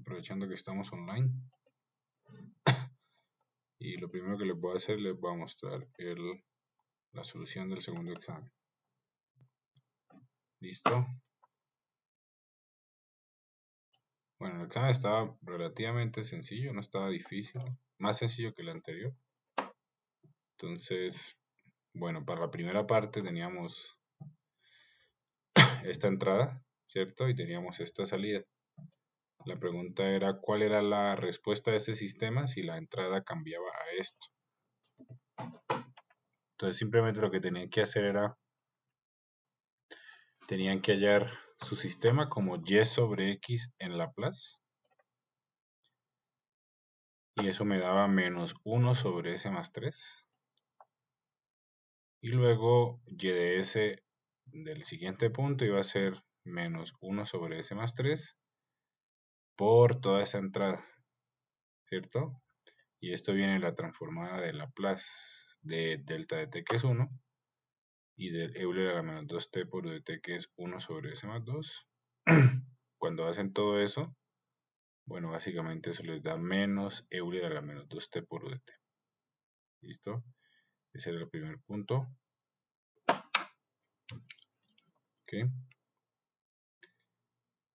aprovechando que estamos online. Y lo primero que les voy a hacer, les voy a mostrar la solución del segundo examen. ¿Listo? Bueno, el examen estaba relativamente sencillo, no estaba difícil, más sencillo que el anterior. Entonces, bueno, para la primera parte teníamos esta entrada, ¿cierto? Y teníamos esta salida. La pregunta era cuál era la respuesta de ese sistema si la entrada cambiaba a esto. Entonces simplemente lo que tenían que hacer era, tenían que hallar su sistema como y sobre x en Laplace. Y eso me daba menos 1 sobre s más 3. Y luego y de s del siguiente punto iba a ser menos 1 sobre s más 3 por toda esa entrada, ¿cierto? Y esto viene en la transformada de Laplace de delta de t que es 1 y del Euler a la menos 2t por dt que es 1 sobre s más 2. Cuando hacen todo eso, bueno, básicamente eso les da menos Euler a la menos 2t por dt. ¿Listo? Ese era el primer punto. ¿Ok?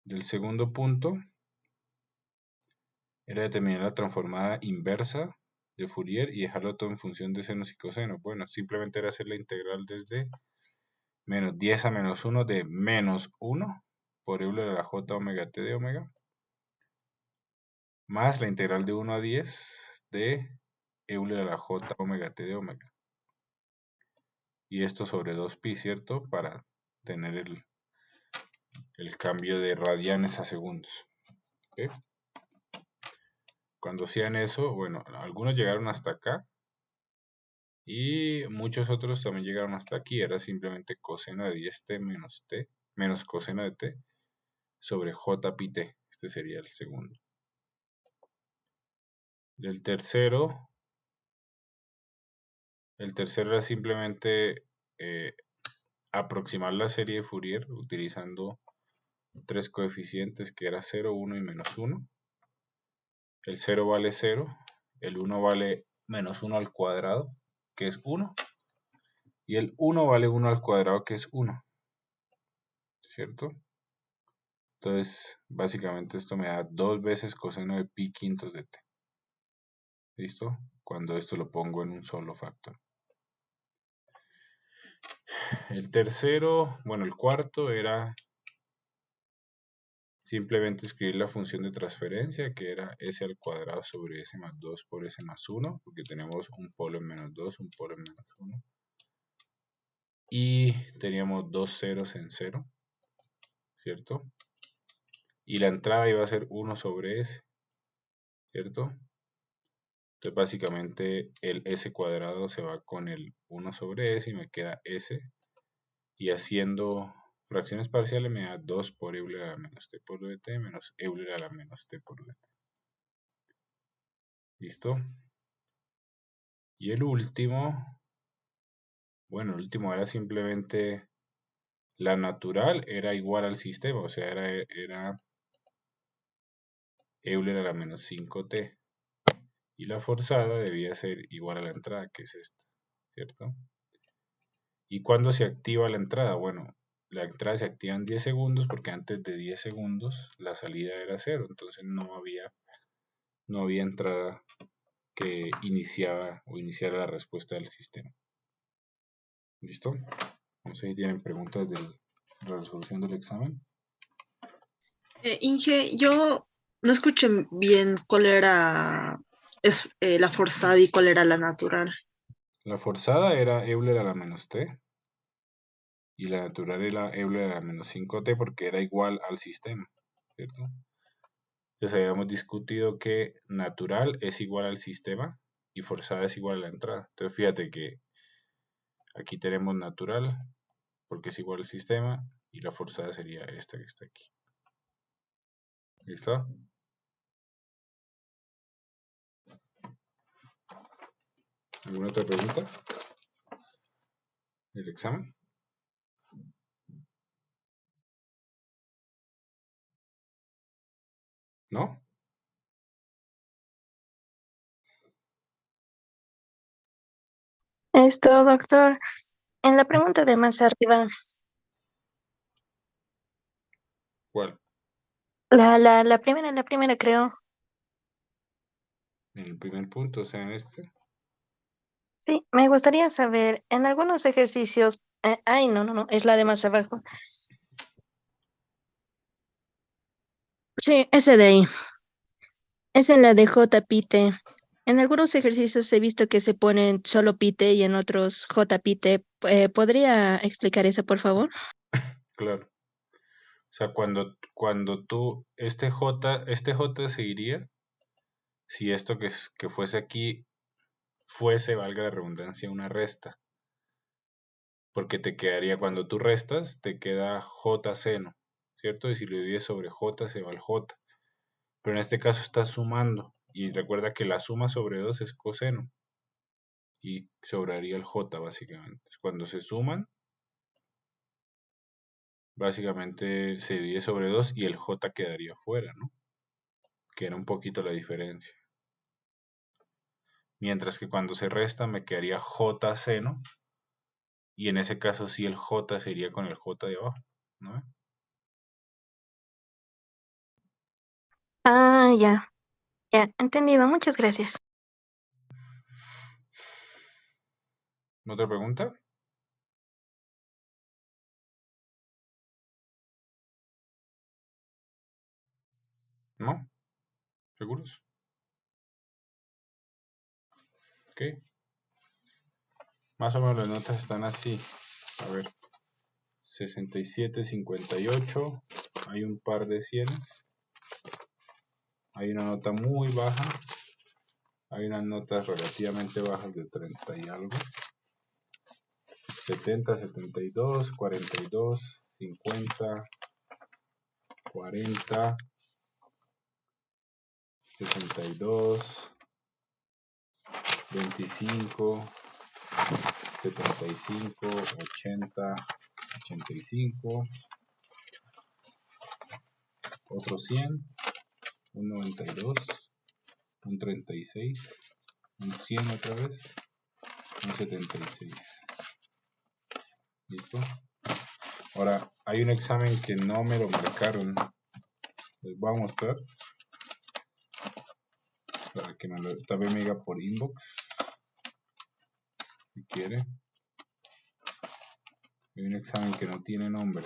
Del segundo punto era determinar la transformada inversa de Fourier y dejarlo todo en función de senos y cosenos. Bueno, simplemente era hacer la integral desde menos 10 a menos 1 de menos 1 por Euler a la j omega t de omega, más la integral de 1 a 10 de Euler a la j omega t de omega. Y esto sobre 2pi, ¿cierto? Para tener el cambio de radianes a segundos. ¿Okay? Cuando hacían eso, bueno, algunos llegaron hasta acá y muchos otros también llegaron hasta aquí. Era simplemente coseno de 10t menos coseno de t sobre j pi t. Este sería el segundo. Del tercero, el tercero era simplemente aproximar la serie de Fourier utilizando tres coeficientes que era 0, 1 y menos 1. El 0 vale 0, el 1 vale menos 1 al cuadrado, que es 1, y el 1 vale 1 al cuadrado, que es 1, ¿cierto? Entonces, básicamente esto me da 2 veces coseno de pi quintos de t. ¿Listo? Cuando esto lo pongo en un solo factor. El tercero, bueno, el cuarto era simplemente escribir la función de transferencia, que era s al cuadrado sobre s más 2 por s más 1, porque tenemos un polo en menos 2, un polo en menos 1. Y teníamos dos ceros en 0, ¿cierto? Y la entrada iba a ser 1 sobre s, ¿cierto? Entonces básicamente el s cuadrado se va con el 1 sobre s y me queda s. Y haciendo fracciones parciales me da 2 por Euler a la menos t por dt menos Euler a la menos t por dt. ¿Listo? Y el último, bueno, el último era simplemente la natural era igual al sistema, o sea, era Euler a la menos 5t. Y la forzada debía ser igual a la entrada, que es esta, ¿cierto? ¿Y cuándo se activa la entrada? Bueno, la entrada se activa en 10 segundos porque antes de 10 segundos la salida era 0, entonces no había entrada que iniciara la respuesta del sistema. ¿Listo? No sé si tienen preguntas de la resolución del examen. Inge, yo no escuché bien cuál era la forzada y cuál era la natural. La forzada era Euler a la menos t y la natural era Euler a la menos 5t porque era igual al sistema, ¿cierto? Entonces habíamos discutido que natural es igual al sistema y forzada es igual a la entrada. Entonces fíjate que aquí tenemos natural porque es igual al sistema y la forzada sería esta que está aquí. ¿Listo? ¿Alguna otra pregunta del examen? ¿No? Esto, doctor, en la pregunta de más arriba, ¿Cuál? la primera creo. En el primer punto, o sea, en este. Sí, me gustaría saber, en algunos ejercicios, ay, no, es la de más abajo. Sí, ese de ahí. Es en la de J pite. En algunos ejercicios he visto que se ponen solo pite y en otros J pite. ¿Podría explicar eso, por favor? Claro. O sea, cuando tú, este J seguiría si esto que fuese aquí fuese, valga la redundancia, una resta. Porque te quedaría, cuando tú restas, te queda J seno, ¿cierto? Y si lo divides sobre J, se va el J. Pero en este caso estás sumando. Y recuerda que la suma sobre 2 es coseno. Y sobraría el J, básicamente. Cuando se suman, básicamente se divide sobre 2 y el J quedaría fuera, ¿no? Que era un poquito la diferencia. Mientras que cuando se resta me quedaría J seno. Y en ese caso sí el J sería con el J de abajo, ¿no? Ah, ya, entendido. Muchas gracias. ¿Otra pregunta? ¿No? ¿Seguros? Ok. Más o menos las notas están así. A ver, 67, 58. Hay un par de cienes. Hay una nota muy baja. Hay unas notas relativamente bajas de 30 y algo. 70, 72, 42, 50, 40, 62, 25, 75, 80, 85, otro 100, un 92, un 36, un 100 otra vez, un 76. ¿Listo? Ahora, hay un examen que no me lo marcaron. Les voy a mostrar para que también me diga por inbox si quiere. Hay un examen que no tiene nombre,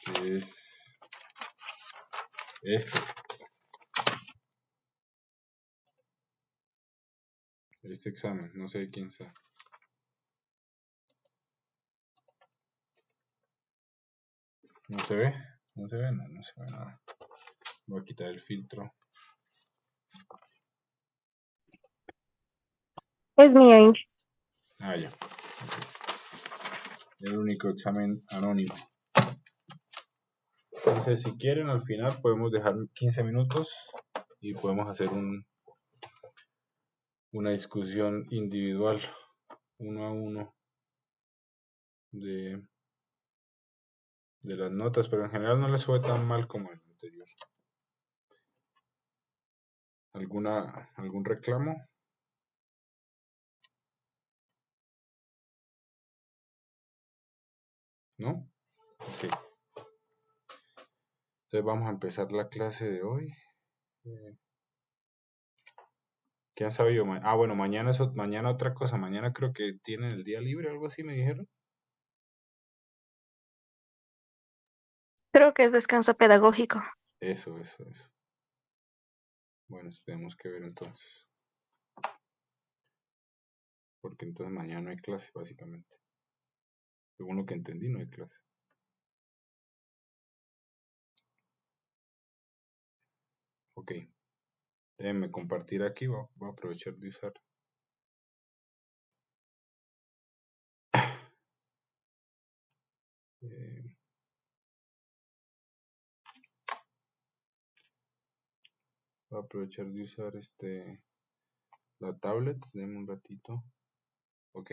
que es este examen, no sé de quién sea. ¿No se ve? ¿No se ve? No se ve nada. Voy a quitar el filtro. Es mío. Ah, ya. El único examen anónimo. Entonces, si quieren, al final podemos dejar 15 minutos y podemos hacer una discusión individual, uno a uno, de, de las notas, pero en general no les fue tan mal como el anterior. ¿Algún reclamo? ¿No? Ok. Entonces vamos a empezar la clase de hoy. ¿Qué han sabido? Bueno, mañana otra cosa. Mañana creo que tienen el día libre, algo así me dijeron. Creo que es descanso pedagógico. Eso. Bueno, eso tenemos que ver entonces. Porque entonces mañana no hay clase, básicamente. Según lo que entendí, no hay clase. Ok. Déjenme compartir aquí. Voy a aprovechar de usar. Eh, Voy a aprovechar de usar la tablet. Denme un ratito. Ok.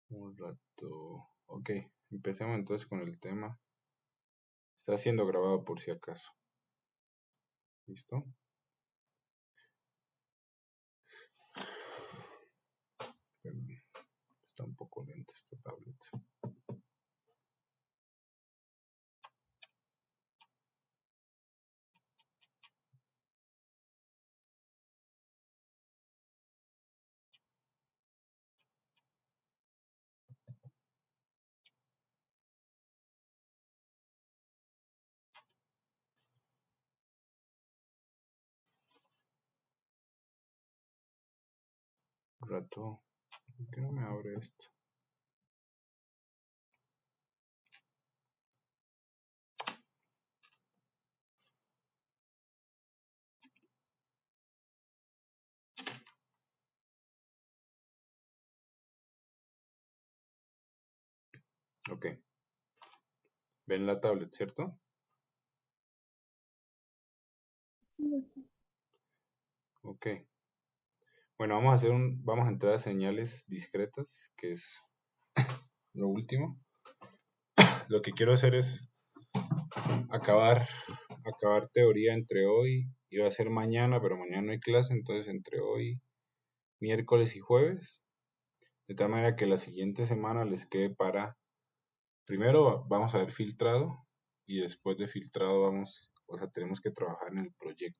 Un rato. Ok. Empecemos entonces con el tema. Está siendo grabado por si acaso. ¿Listo? Está un poco lenta esta tablet. Rato, ¿por qué no me abre esto? Ok. ¿Ven la tablet, cierto? Ok. Bueno, vamos a entrar a señales discretas, que es lo último. Lo que quiero hacer es acabar teoría entre hoy, iba a ser mañana, pero mañana no hay clase, entonces entre hoy, miércoles y jueves, de tal manera que la siguiente semana les quede para, primero vamos a ver filtrado, y después de filtrado tenemos que trabajar en el proyecto,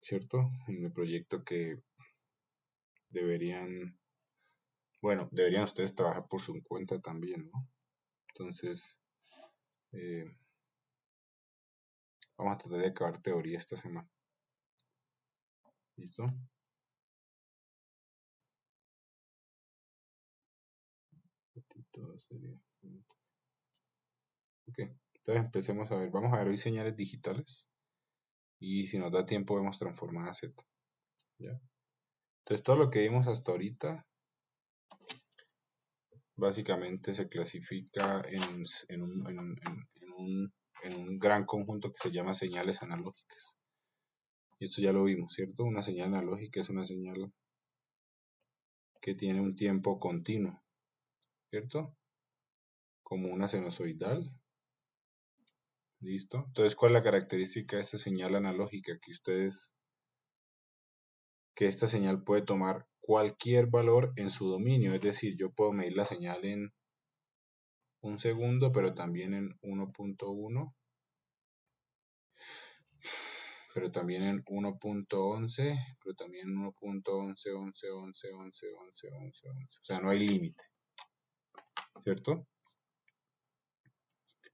¿cierto? En el proyecto que deberían ustedes trabajar por su cuenta también, ¿no? Entonces, vamos a tratar de acabar teoría esta semana. ¿Listo? Ok, entonces empecemos a ver. Vamos a ver hoy señales digitales. Y si nos da tiempo vemos transformada Z. ¿Ya? Entonces todo lo que vimos hasta ahorita básicamente se clasifica en un gran conjunto que se llama señales analógicas. Y esto ya lo vimos, ¿cierto? Una señal analógica es una señal que tiene un tiempo continuo, ¿cierto? Como una sinusoidal. ¿Listo? Entonces, ¿cuál es la característica de esta señal analógica? Que esta señal puede tomar cualquier valor en su dominio. Es decir, yo puedo medir la señal en un segundo, pero también en 1.1, pero también en 1.11, pero también en 1.11, 11, 11, 11, 11, 11, 11. O sea, no hay límite, ¿cierto?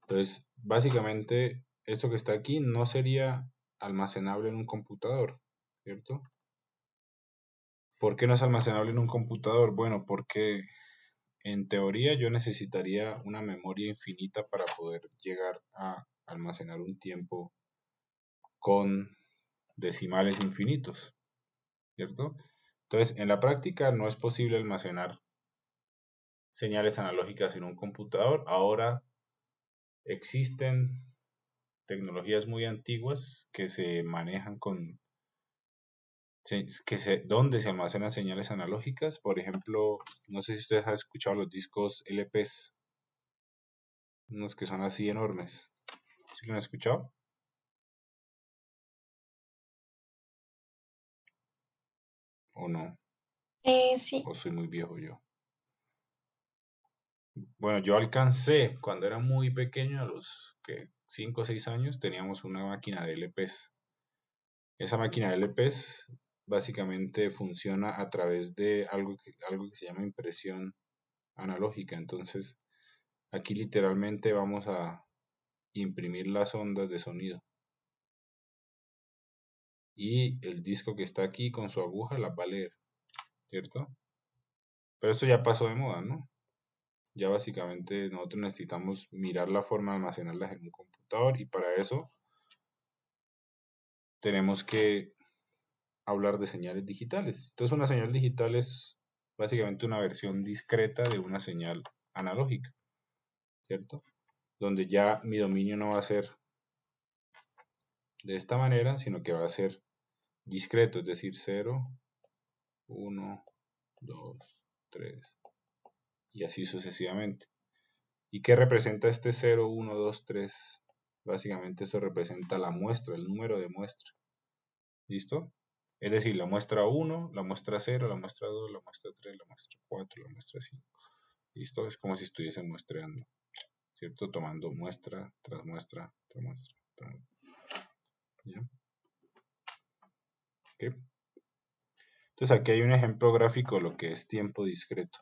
Entonces, básicamente, esto que está aquí no sería almacenable en un computador, ¿cierto? ¿Por qué no es almacenable en un computador? Bueno, porque en teoría yo necesitaría una memoria infinita para poder llegar a almacenar un tiempo con decimales infinitos, ¿cierto? Entonces, en la práctica no es posible almacenar señales analógicas en un computador. Ahora existen tecnologías muy antiguas que se manejan donde se almacenan señales analógicas. Por ejemplo, no sé si ustedes han escuchado los discos LPs, unos que son así enormes. ¿Sí lo han escuchado? ¿O no? Sí. ¿O soy muy viejo yo? Bueno, yo alcancé, cuando era muy pequeño, a los 5 o 6 años, teníamos una máquina de LPs. Esa máquina de LPs básicamente funciona a través de algo que se llama impresión analógica. Entonces, aquí literalmente vamos a imprimir las ondas de sonido. Y el disco que está aquí con su aguja la va a leer, ¿cierto? Pero esto ya pasó de moda, ¿no? Ya básicamente nosotros necesitamos mirar la forma de almacenarlas en un computador y para eso tenemos que hablar de señales digitales. Entonces una señal digital es básicamente una versión discreta de una señal analógica, ¿cierto? Donde ya mi dominio no va a ser de esta manera, sino que va a ser discreto, es decir, 0, 1, 2, 3 y así sucesivamente. ¿Y qué representa este 0, 1, 2, 3? Básicamente esto representa la muestra, el número de muestra. ¿Listo? Es decir, la muestra 1, la muestra 0, la muestra 2, la muestra 3, la muestra 4, la muestra 5. ¿Listo? Es como si estuviese muestreando, ¿cierto? Tomando muestra tras muestra tras muestra. ¿Ya? ¿Okay? Entonces aquí hay un ejemplo gráfico de lo que es tiempo discreto.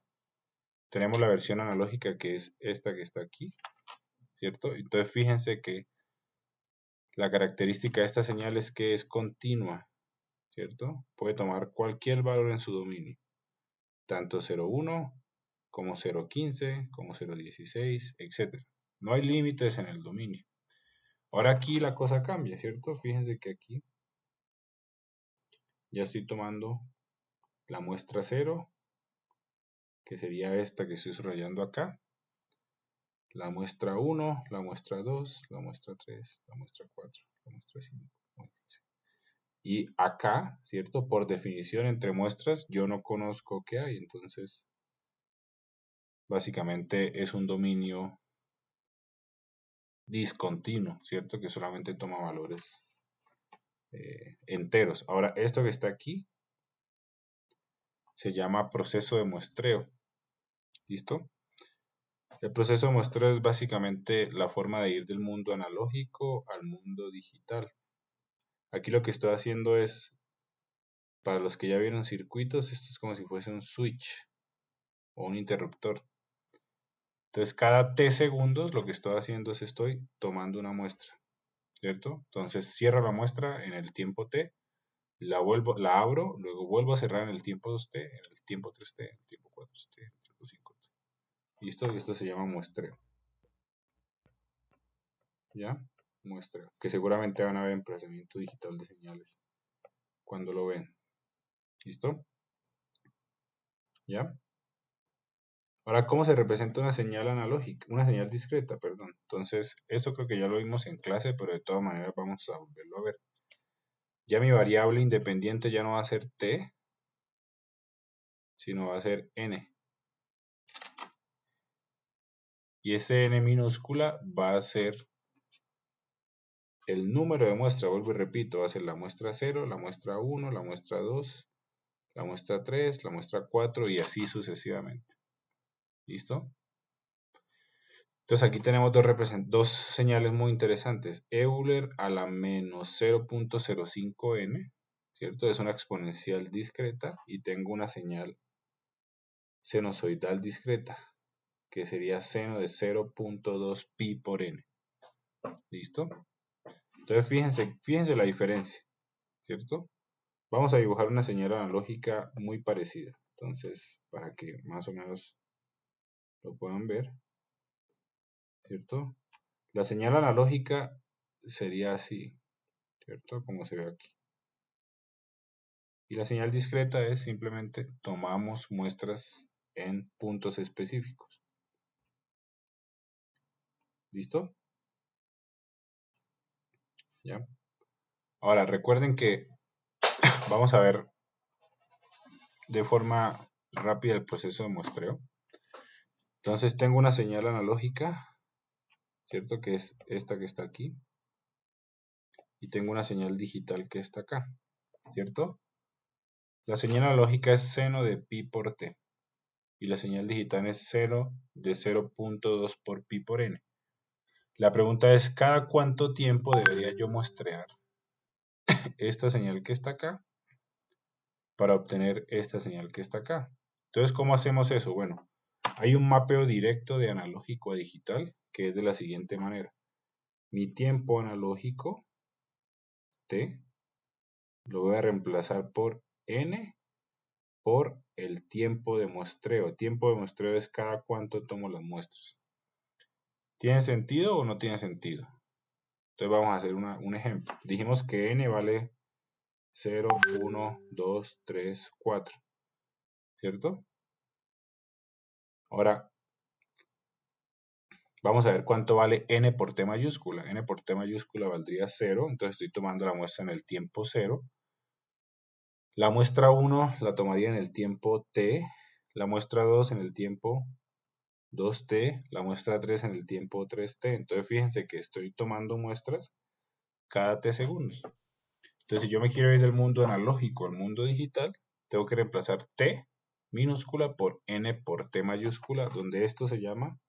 Tenemos la versión analógica que es esta que está aquí, ¿cierto? Entonces fíjense que la característica de esta señal es que es continua, ¿cierto? Puede tomar cualquier valor en su dominio, tanto 0,1 como 0,15, como 0,16, etc. No hay límites en el dominio. Ahora aquí la cosa cambia, ¿cierto? Fíjense que aquí ya estoy tomando la muestra 0, que sería esta que estoy subrayando acá, la muestra 1, la muestra 2, la muestra 3, la muestra 4, la muestra 5, la muestra 6. Y acá, ¿cierto? Por definición entre muestras yo no conozco qué hay, entonces básicamente es un dominio discontinuo, ¿cierto? Que solamente toma valores enteros. Ahora, esto que está aquí se llama proceso de muestreo. ¿Listo? El proceso de muestreo es básicamente la forma de ir del mundo analógico al mundo digital. Aquí lo que estoy haciendo es, para los que ya vieron circuitos, esto es como si fuese un switch o un interruptor. Entonces, cada t segundos lo que estoy haciendo es estoy tomando una muestra, ¿cierto? Entonces, cierro la muestra en el tiempo t, la abro, luego vuelvo a cerrar en el tiempo 2t, en el tiempo 3t, en el tiempo 4t, en el tiempo 5t. ¿Listo? Y esto se llama muestreo. ¿Ya? Muestreo. Que seguramente van a ver emplazamiento digital de señales cuando lo ven. ¿Listo? ¿Ya? Ahora, ¿cómo se representa una señal analógica? Una señal discreta, perdón. Entonces, esto creo que ya lo vimos en clase, pero de todas maneras vamos a volverlo a ver. Ya mi variable independiente ya no va a ser t, sino va a ser n. Y ese n minúscula va a ser el número de muestra, vuelvo y repito, va a ser la muestra 0, la muestra 1, la muestra 2, la muestra 3, la muestra 4 y así sucesivamente. ¿Listo? Entonces aquí tenemos dos señales muy interesantes. Euler a la menos 0.05n, ¿cierto? Es una exponencial discreta y tengo una señal sinusoidal discreta, que sería seno de 0.2 pi por n. ¿Listo? Entonces fíjense la diferencia, ¿cierto? Vamos a dibujar una señal analógica muy parecida. Entonces, para que más o menos lo puedan ver, ¿cierto? La señal analógica sería así, ¿cierto? Como se ve aquí. Y la señal discreta es simplemente tomamos muestras en puntos específicos. ¿Listo? ¿Ya? Ahora, recuerden que vamos a ver de forma rápida el proceso de muestreo. Entonces tengo una señal analógica, ¿cierto? Que es esta que está aquí. Y tengo una señal digital que está acá, ¿cierto? La señal analógica es seno de pi por t. Y la señal digital es 0 de 0.2 por pi por n. La pregunta es, ¿cada cuánto tiempo debería yo muestrear esta señal que está acá para obtener esta señal que está acá? Entonces, ¿cómo hacemos eso? Bueno, hay un mapeo directo de analógico a digital que es de la siguiente manera. Mi tiempo analógico, t, lo voy a reemplazar por n por el tiempo de muestreo. Tiempo de muestreo es cada cuánto tomo las muestras. ¿Tiene sentido o no tiene sentido? Entonces vamos a hacer un ejemplo. Dijimos que n vale 0, 1, 2, 3, 4. ¿Cierto? Ahora, vamos a ver cuánto vale n por t mayúscula. N por t mayúscula valdría 0, entonces estoy tomando la muestra en el tiempo 0. La muestra 1 la tomaría en el tiempo t, la muestra 2 en el tiempo 2t, la muestra 3 en el tiempo 3t. Entonces fíjense que estoy tomando muestras cada t segundos. Entonces, si yo me quiero ir del mundo analógico al mundo digital, tengo que reemplazar T minúscula por N por T mayúscula, donde esto se llama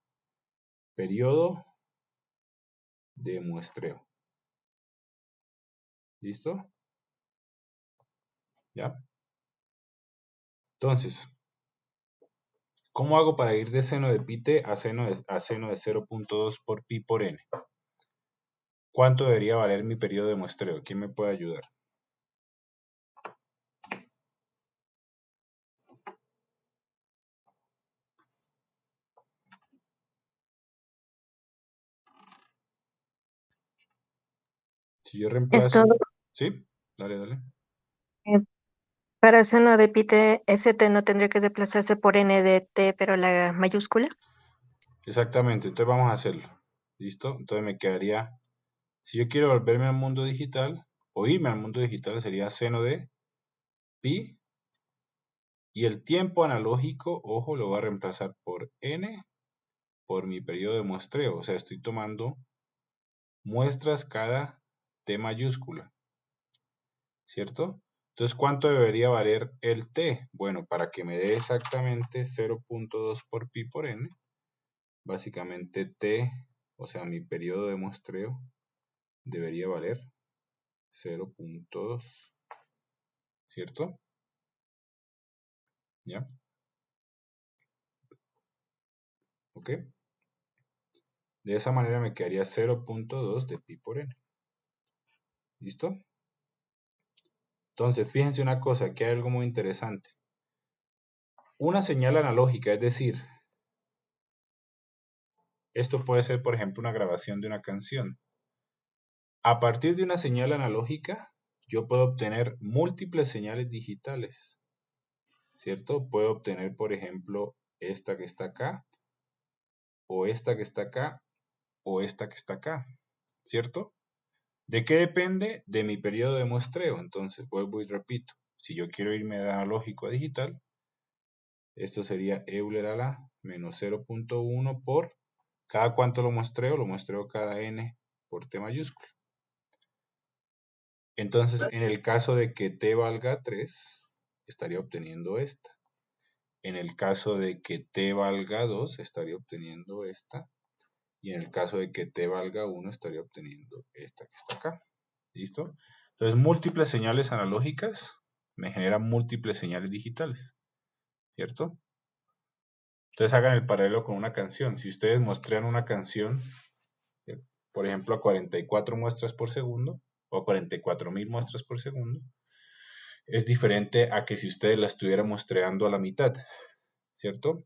periodo de muestreo. ¿Listo? ¿Ya? Entonces, ¿cómo hago para ir de seno de pi t a seno de 0.2 por pi por n? ¿Cuánto debería valer mi periodo de muestreo? ¿Quién me puede ayudar? Si yo Es reemplazo... todo. ¿Sí? Dale, dale. Eh, Para seno de pi ST no tendría que desplazarse por n de t, pero la mayúscula. Exactamente, entonces vamos a hacerlo. ¿Listo? Entonces me quedaría... Si yo quiero volverme al mundo digital, o irme al mundo digital, sería seno de pi. Y el tiempo analógico, ojo, lo voy a reemplazar por n por mi periodo de muestreo. O sea, estoy tomando muestras cada t mayúscula, ¿cierto? Entonces, ¿cuánto debería valer el t? Bueno, para que me dé exactamente 0.2 por pi por n, básicamente t, o sea, mi periodo de muestreo, debería valer 0.2, ¿cierto? ¿Ya? ¿Ok? De esa manera me quedaría 0.2 de pi por n. ¿Listo? Entonces, fíjense una cosa, aquí hay algo muy interesante. Una señal analógica, es decir, esto puede ser, por ejemplo, una grabación de una canción. A partir de una señal analógica, yo puedo obtener múltiples señales digitales, ¿cierto? Puedo obtener, por ejemplo, esta que está acá, o esta que está acá, o esta que está acá, ¿cierto? ¿De qué depende? De mi periodo de muestreo. Entonces, vuelvo y repito. Si yo quiero irme de analógico a digital, esto sería Euler a la menos 0.1 por cada cuánto lo muestreo cada n por t mayúscula. Entonces, en el caso de que t valga 3, estaría obteniendo esta. En el caso de que t valga 2, estaría obteniendo esta. Y en el caso de que t valga 1, estaría obteniendo esta que está acá. ¿Listo? Entonces, múltiples señales analógicas me generan múltiples señales digitales. ¿Cierto? Entonces, hagan el paralelo con una canción. Si ustedes muestran una canción, por ejemplo, a 44 muestras por segundo, o a 44.000 muestras por segundo, es diferente a que si ustedes la estuvieran muestreando a la mitad, ¿cierto?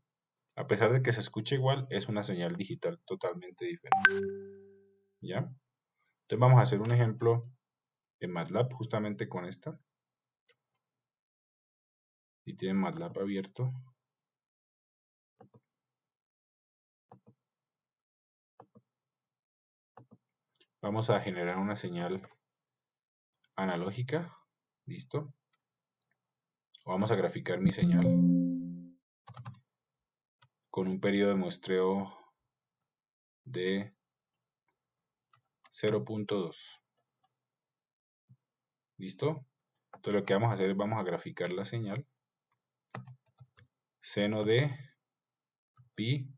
A pesar de que se escuche igual, es una señal digital totalmente diferente. ¿Ya? Entonces vamos a hacer un ejemplo en MATLAB justamente con esta. Si tienen MATLAB abierto. Vamos a generar una señal analógica. ¿Listo? Vamos a graficar mi señal con un periodo de muestreo de 0.2. ¿Listo? Entonces lo que vamos a hacer es vamos a graficar la señal. Seno de pi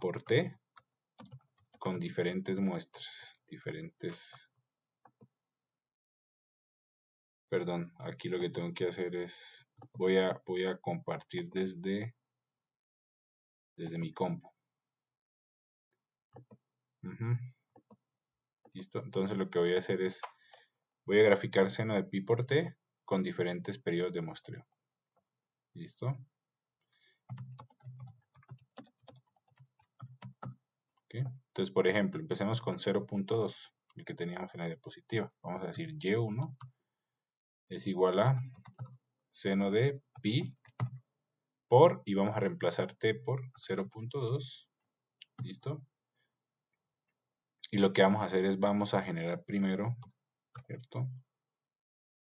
por t con diferentes muestras. Perdón, aquí lo que tengo que hacer es voy a compartir desde mi compu. ¿Listo? Entonces lo que voy a hacer es voy a graficar seno de pi por t con diferentes periodos de muestreo. ¿Listo? ¿Okay? Entonces, por ejemplo, empecemos con 0.2, el que teníamos en la diapositiva. Vamos a decir y1 es igual a seno de pi por, y vamos a reemplazar t por 0.2. ¿Listo? Y lo que vamos a hacer es vamos a generar primero, ¿cierto?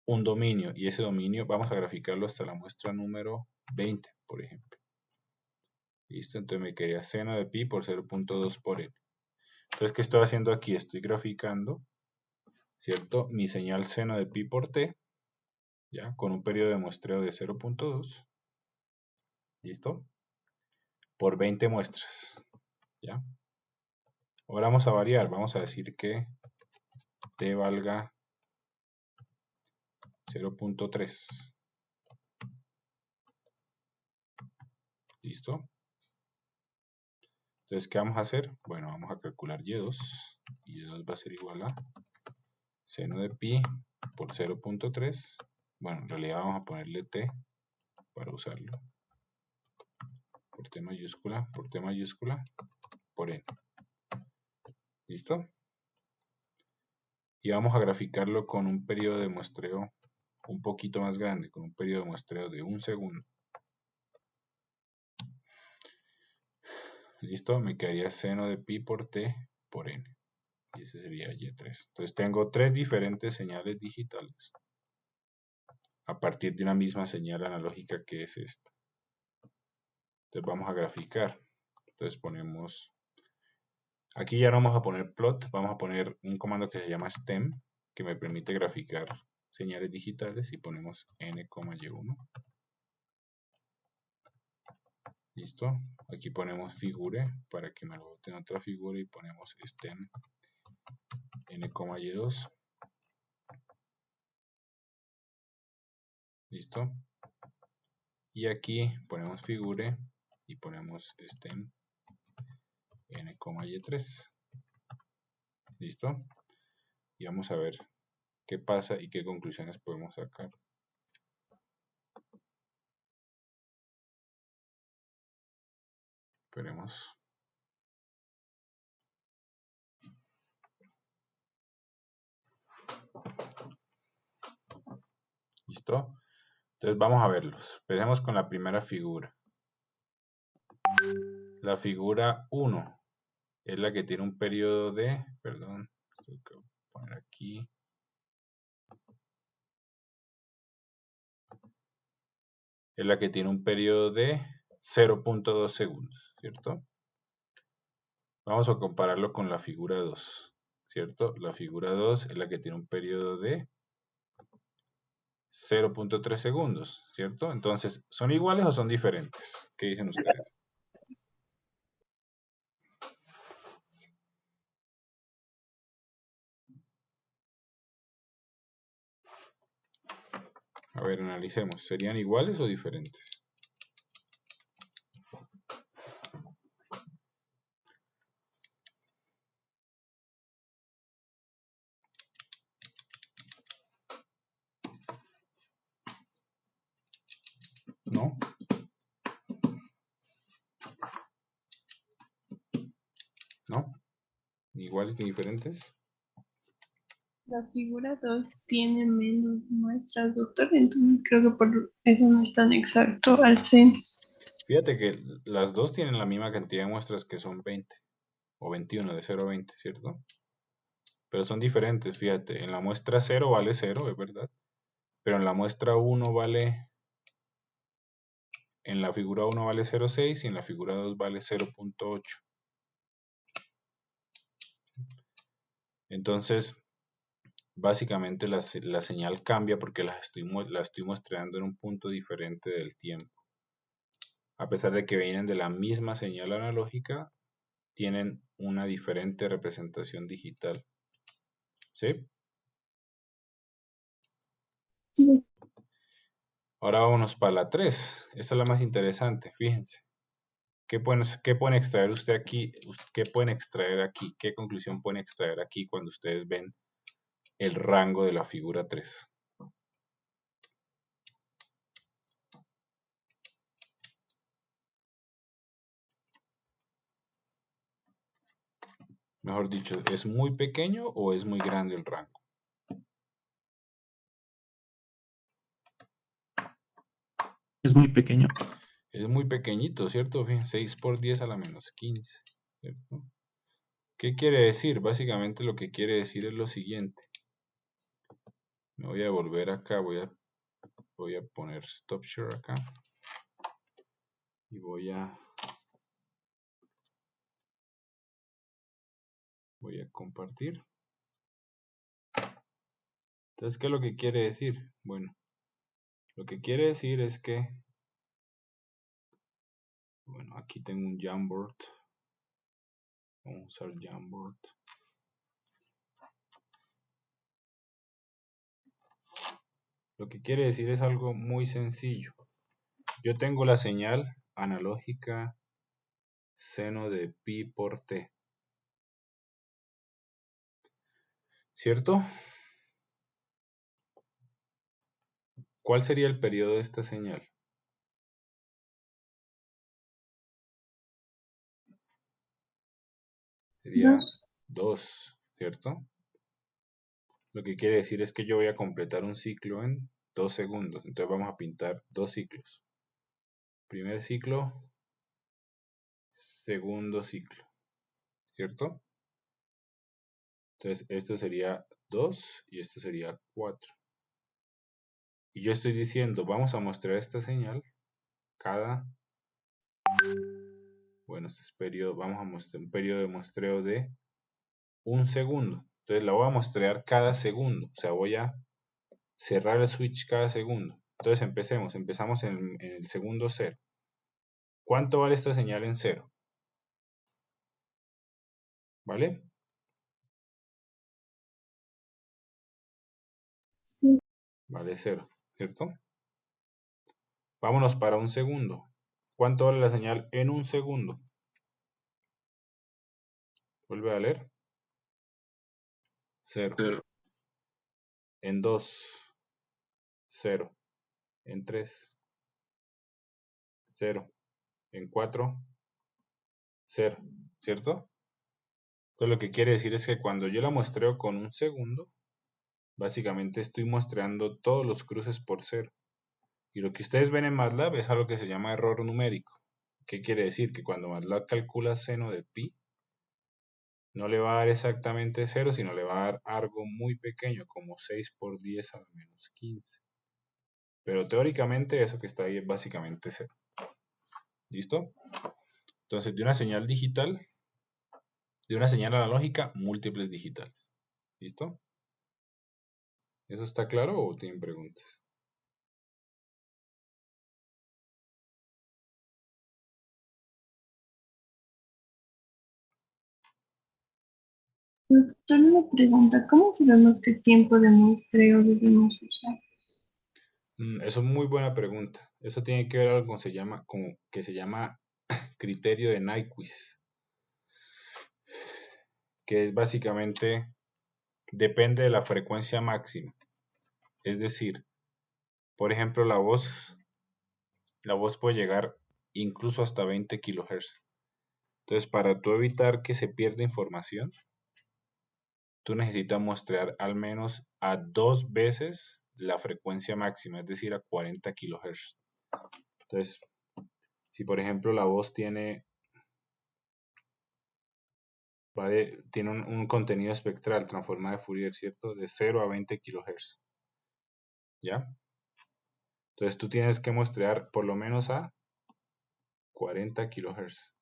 Un dominio, y ese dominio vamos a graficarlo hasta la muestra número 20, por ejemplo. ¿Listo? Entonces me quedaría seno de pi por 0.2 por n. Entonces, ¿qué estoy haciendo aquí? Estoy graficando ¿cierto? Mi señal seno de pi por t, ¿ya? Con un periodo de muestreo de 0.2, ¿listo? Por 20 muestras, ¿ya? Ahora vamos a variar, vamos a decir que t valga 0.3, ¿listo? Entonces, ¿qué vamos a hacer? Bueno, vamos a calcular y2, y2 va a ser igual a seno de pi por 0.3, bueno, en realidad vamos a ponerle t para usarlo, por t mayúscula, por n, ¿listo? Y vamos a graficarlo con un periodo de muestreo un poquito más grande, con un periodo de muestreo de 1 segundo. ¿Listo? Me quedaría seno de pi por t por n. Y ese sería y3. Entonces tengo 3 diferentes señales digitales a partir de una misma señal analógica que es esta. Entonces vamos a graficar. Entonces ponemos... Aquí ya no vamos a poner plot, vamos a poner un comando que se llama stem, que me permite graficar señales digitales, y ponemos n,y1. ¿Listo? Aquí ponemos figure para que me lo bote en otra figura, y ponemos stem n,y2. ¿Listo? Y aquí ponemos figure y ponemos stem n,y3. ¿Listo? Y vamos a ver qué pasa y qué conclusiones podemos sacar. Esperemos. ¿Listo? Entonces vamos a verlos. Empecemos con la primera figura. La figura 1 es la que tiene un periodo de... Perdón, tengo que poner aquí. Es la que tiene un periodo de 0.2 segundos, ¿cierto? Vamos a compararlo con la figura 2, ¿cierto? La figura 2 es la que tiene un periodo de 0.3 segundos, ¿cierto? Entonces, ¿son iguales o son diferentes? ¿Qué dicen ustedes? A ver, analicemos. ¿Serían iguales o diferentes? ¿No? ¿No? ¿Ni iguales ni diferentes? La figura 2 tiene menos muestras, doctor, entonces creo que por eso no es tan exacto al seno. Fíjate que las dos tienen la misma cantidad de muestras, que son 20 o 21, de 0 a 20, ¿cierto? Pero son diferentes, fíjate. En la muestra 0 vale 0, es verdad. Pero en la muestra 1 vale... En la figura 1 vale 0.6 y en la figura 2 vale 0.8. Entonces, básicamente la señal cambia porque la estoy muestreando en un punto diferente del tiempo. A pesar de que vienen de la misma señal analógica, tienen una diferente representación digital. ¿Sí? Sí. Ahora vámonos para la 3. Esta es la más interesante, fíjense. ¿Qué pueden extraer usted aquí? ¿Qué pueden extraer aquí? ¿Qué conclusión pueden extraer aquí cuando ustedes ven el rango de la figura 3? Mejor dicho, ¿es muy pequeño o es muy grande el rango? Es muy pequeño. Es muy pequeñito, ¿cierto? Fíjense, 6 por 10 a la menos 15, ¿cierto? ¿Qué quiere decir? Básicamente lo que quiere decir es lo siguiente. Me voy a volver acá, voy a poner stop share acá. Y voy a compartir. Entonces, ¿qué es lo que quiere decir? Bueno, lo que quiere decir es que, bueno, aquí tengo un Jamboard. Vamos a usar Jamboard. Lo que quiere decir es algo muy sencillo. Yo tengo la señal analógica seno de pi por t. ¿Cierto? ¿Cuál sería el periodo de esta señal? Sería 2, ¿cierto? Lo que quiere decir es que yo voy a completar un ciclo en 2 segundos. Entonces vamos a pintar 2 ciclos. Primer ciclo, segundo ciclo, ¿cierto? Entonces esto sería 2 y esto sería 4. Y yo estoy diciendo, vamos a mostrar esta señal cada, bueno, este es periodo, vamos a mostrar un periodo de muestreo de 1 segundo. Entonces la voy a mostrar cada segundo. O sea, voy a cerrar el switch cada segundo. Entonces empezamos en el segundo 0. ¿Cuánto vale esta señal en 0? ¿Vale? Sí. Vale 0, ¿cierto? Vámonos para un segundo. ¿Cuánto vale la señal en un segundo? Vuelve a leer. 0. En 2, 0. En 3, 0. En 4, 0. ¿Cierto? Entonces lo que quiere decir es que cuando yo la muestreo con un segundo, básicamente estoy muestreando todos los cruces por 0. Y lo que ustedes ven en MATLAB es algo que se llama error numérico. ¿Qué quiere decir? Que cuando MATLAB calcula seno de pi, no le va a dar exactamente 0, sino le va a dar algo muy pequeño, como 6 por 10 a la menos 15. Pero teóricamente eso que está ahí es básicamente 0. ¿Listo? Entonces, de una señal digital, de una señal analógica, múltiples digitales. ¿Listo? ¿Eso está claro o tienen preguntas? Doctor, una pregunta, ¿cómo sabemos qué tiempo de muestreo debemos usar? Eso es muy buena pregunta. Eso tiene que ver algo que se llama criterio de Nyquist, que es básicamente depende de la frecuencia máxima. Es decir, por ejemplo, la voz puede llegar incluso hasta 20 kHz. Entonces, para tú evitar que se pierda información, tú necesitas muestrear al menos a 2 veces la frecuencia máxima, es decir, a 40 kHz. Entonces, si por ejemplo la voz tiene un contenido espectral transformado de Fourier, ¿cierto? De 0 a 20 kHz. ¿Ya? Entonces tú tienes que muestrear por lo menos a 40 kHz.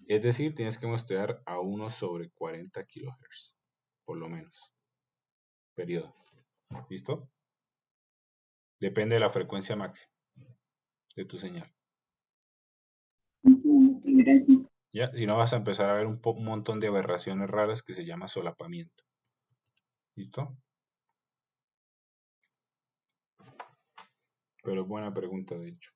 Es decir, tienes que muestrear a 1 sobre 40 kHz. Por lo menos. Periodo. ¿Listo? Depende de la frecuencia máxima de tu señal. Gracias. ¿Ya? Si no vas a empezar a ver un montón de aberraciones raras que se llama solapamiento. ¿Listo? Pero buena pregunta, de hecho.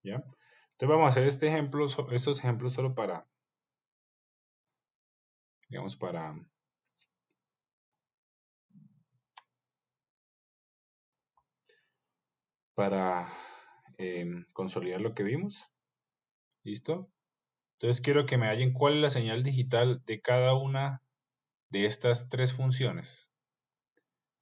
¿Ya? Entonces vamos a hacer estos ejemplos solo para, digamos, para consolidar lo que vimos. ¿Listo? Entonces quiero que me hallen cuál es la señal digital de cada una de estas tres funciones.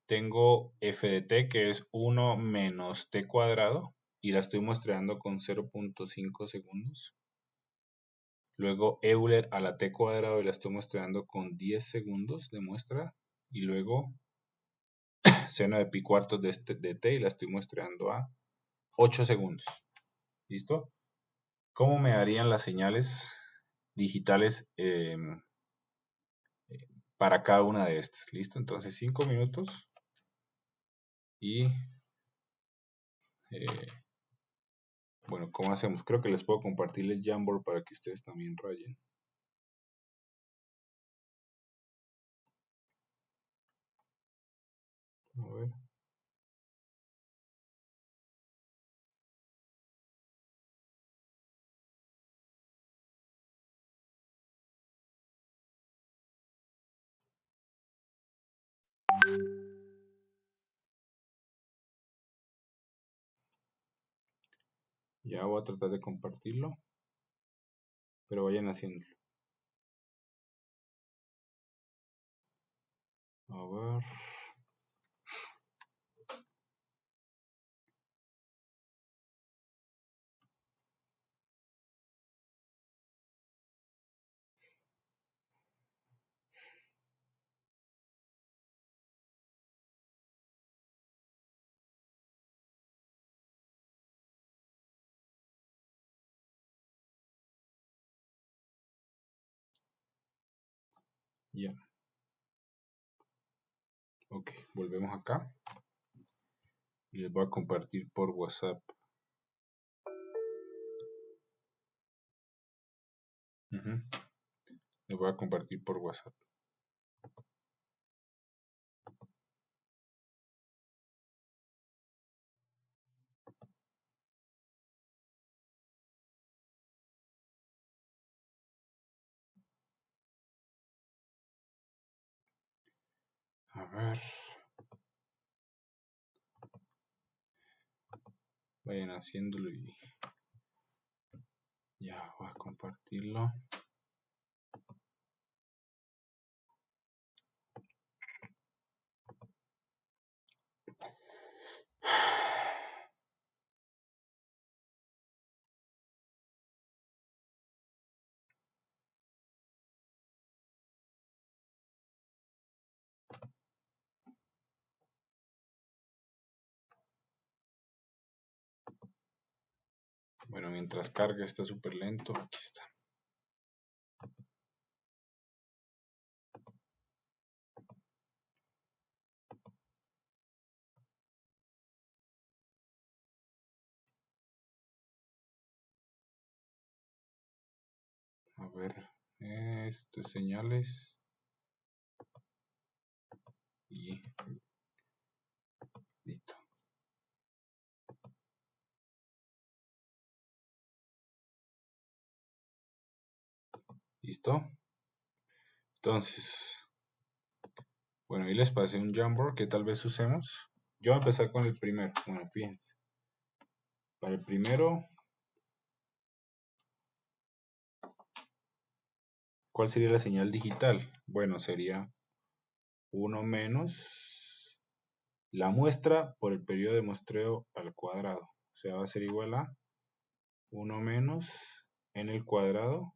Tengo f de t, que es 1 menos t cuadrado, y la estoy muestreando con 0.5 segundos. Luego Euler a la t cuadrado, y la estoy muestreando con 10 segundos de muestra. Y luego seno de pi cuartos de t, y la estoy muestreando a 8 segundos. ¿Listo? ¿Cómo me darían las señales digitales para cada una de estas. ¿Listo? Entonces 5 minutos. Y bueno, ¿cómo hacemos? Creo que les puedo compartir el Jamboard para que ustedes también rayen. A ver. Ya voy a tratar de compartirlo, pero vayan haciéndolo. A ver. Ya. Ok, volvemos acá. Y les voy a compartir por WhatsApp. Les voy a compartir por WhatsApp. A ver. Vayan haciéndolo y ya voy a compartirlo. Bueno, mientras carga está súper lento. Aquí está. A ver, esto es señales. Y listo. ¿Listo? Entonces, bueno, ahí les pasé un Jamboard que tal vez usemos. Yo voy a empezar con el primero. Bueno, fíjense. Para el primero, ¿cuál sería la señal digital? Bueno, sería 1 menos la muestra por el periodo de muestreo al cuadrado. O sea, va a ser igual a 1 menos n al cuadrado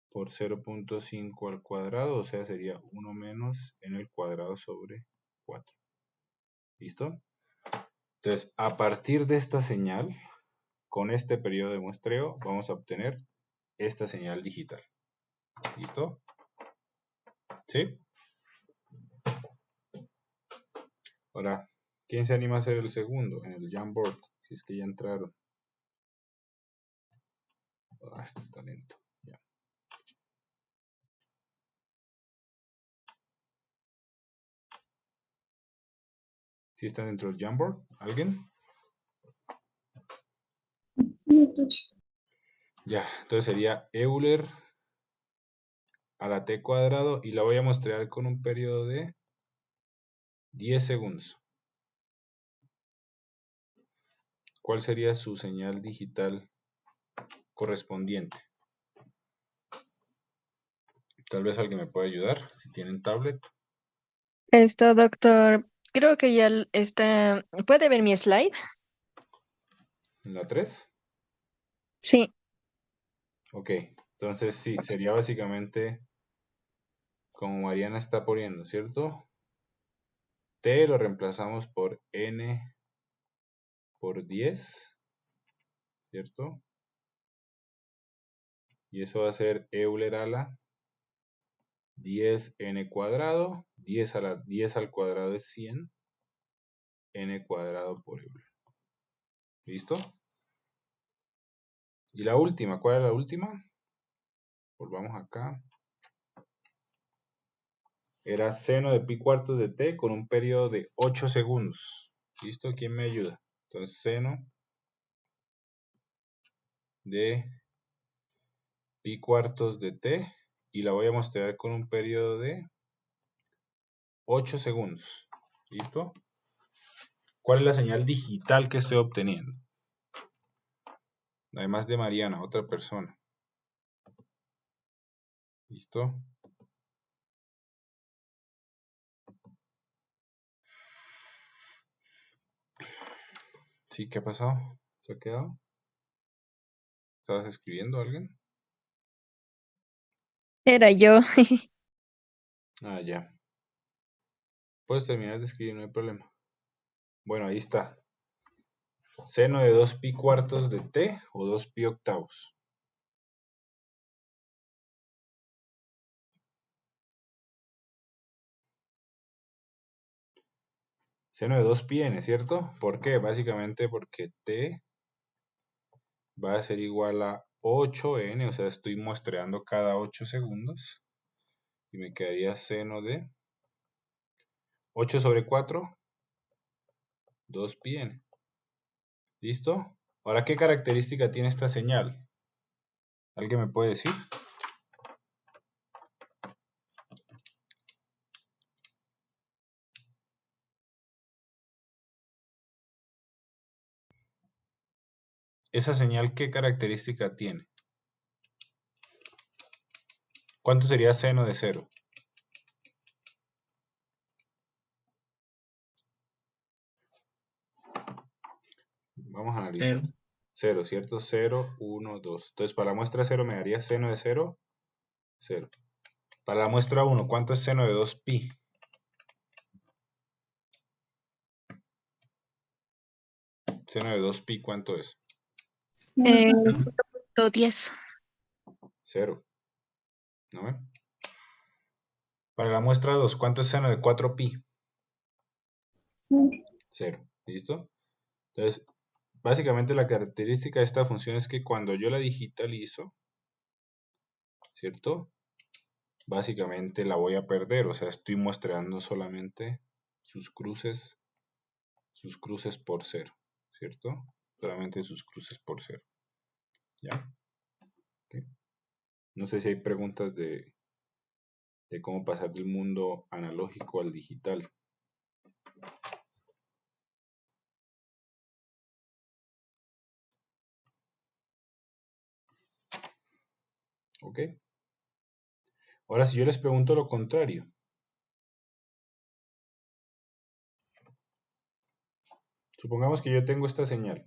por 0.5 al cuadrado. O sea, sería 1 menos n al cuadrado sobre 4. ¿Listo? Entonces, a partir de esta señal, con este periodo de muestreo, vamos a obtener esta señal digital. ¿Listo? ¿Sí? Ahora, ¿quién se anima a hacer el segundo en el Jamboard? Si es que ya entraron. Este está lento. Ya. ¿Sí están dentro del Jamboard? ¿Alguien? Sí, Ya, entonces sería Euler a la t cuadrado y la voy a mostrar con un periodo de 10 segundos. ¿Cuál sería su señal digital correspondiente? Tal vez alguien me pueda ayudar, si tienen tablet. Esto, doctor, creo que ya está. ¿Puede ver mi slide? ¿En la 3? Sí. Ok, entonces sí, sería básicamente como Mariana está poniendo, ¿cierto? T lo reemplazamos por n por 10, ¿cierto? Y eso va a ser Euler a la 10n cuadrado, 10 al cuadrado es 100, n cuadrado por Euler. ¿Listo? Y la última, ¿cuál es la última? Volvamos acá. Era seno de pi cuartos de t con un periodo de 8 segundos. ¿Listo? ¿Quién me ayuda? Entonces, seno de pi cuartos de t y la voy a mostrar con un periodo de 8 segundos. ¿Listo? ¿Cuál es la señal digital que estoy obteniendo? Además de Mariana, otra persona. ¿Listo? ¿Sí? ¿Qué ha pasado? ¿Se ha quedado? ¿Estabas escribiendo a alguien? Era yo. Ah, ya. Puedes terminar de escribir, no hay problema. Bueno, ahí está. Seno de 2 pi cuartos de t o 2 pi octavos. Seno de 2 pi n, ¿cierto? ¿Por qué? Básicamente porque t va a ser igual a 8n, o sea, estoy muestreando cada 8 segundos. Y me quedaría seno de 8 sobre 4, 2 pi n. ¿Listo? Ahora, ¿qué característica tiene esta señal? ¿Alguien me puede decir? ¿Esa señal qué característica tiene? ¿Cuánto sería seno de 0? Vamos a analizar. 0. 0, ¿cierto? 0, 1, 2. Entonces, para la muestra 0 me daría seno de 0, 0. Para la muestra 1, ¿cuánto es seno de 2 pi? Seno de 2 pi, ¿cuánto es? Eh, 5. 10. 0. ¿No ve? Para la muestra 2, ¿cuánto es seno de 4 pi? 0. ¿Listo? Entonces, básicamente la característica de esta función es que cuando yo la digitalizo, ¿cierto? Básicamente la voy a perder, o sea, estoy muestreando solamente sus cruces por 0, ¿cierto? Solamente sus cruces por 0. ¿Ya? Okay. No sé si hay preguntas de cómo pasar del mundo analógico al digital. ¿Ok? Ahora, si yo les pregunto lo contrario. Supongamos que yo tengo esta señal.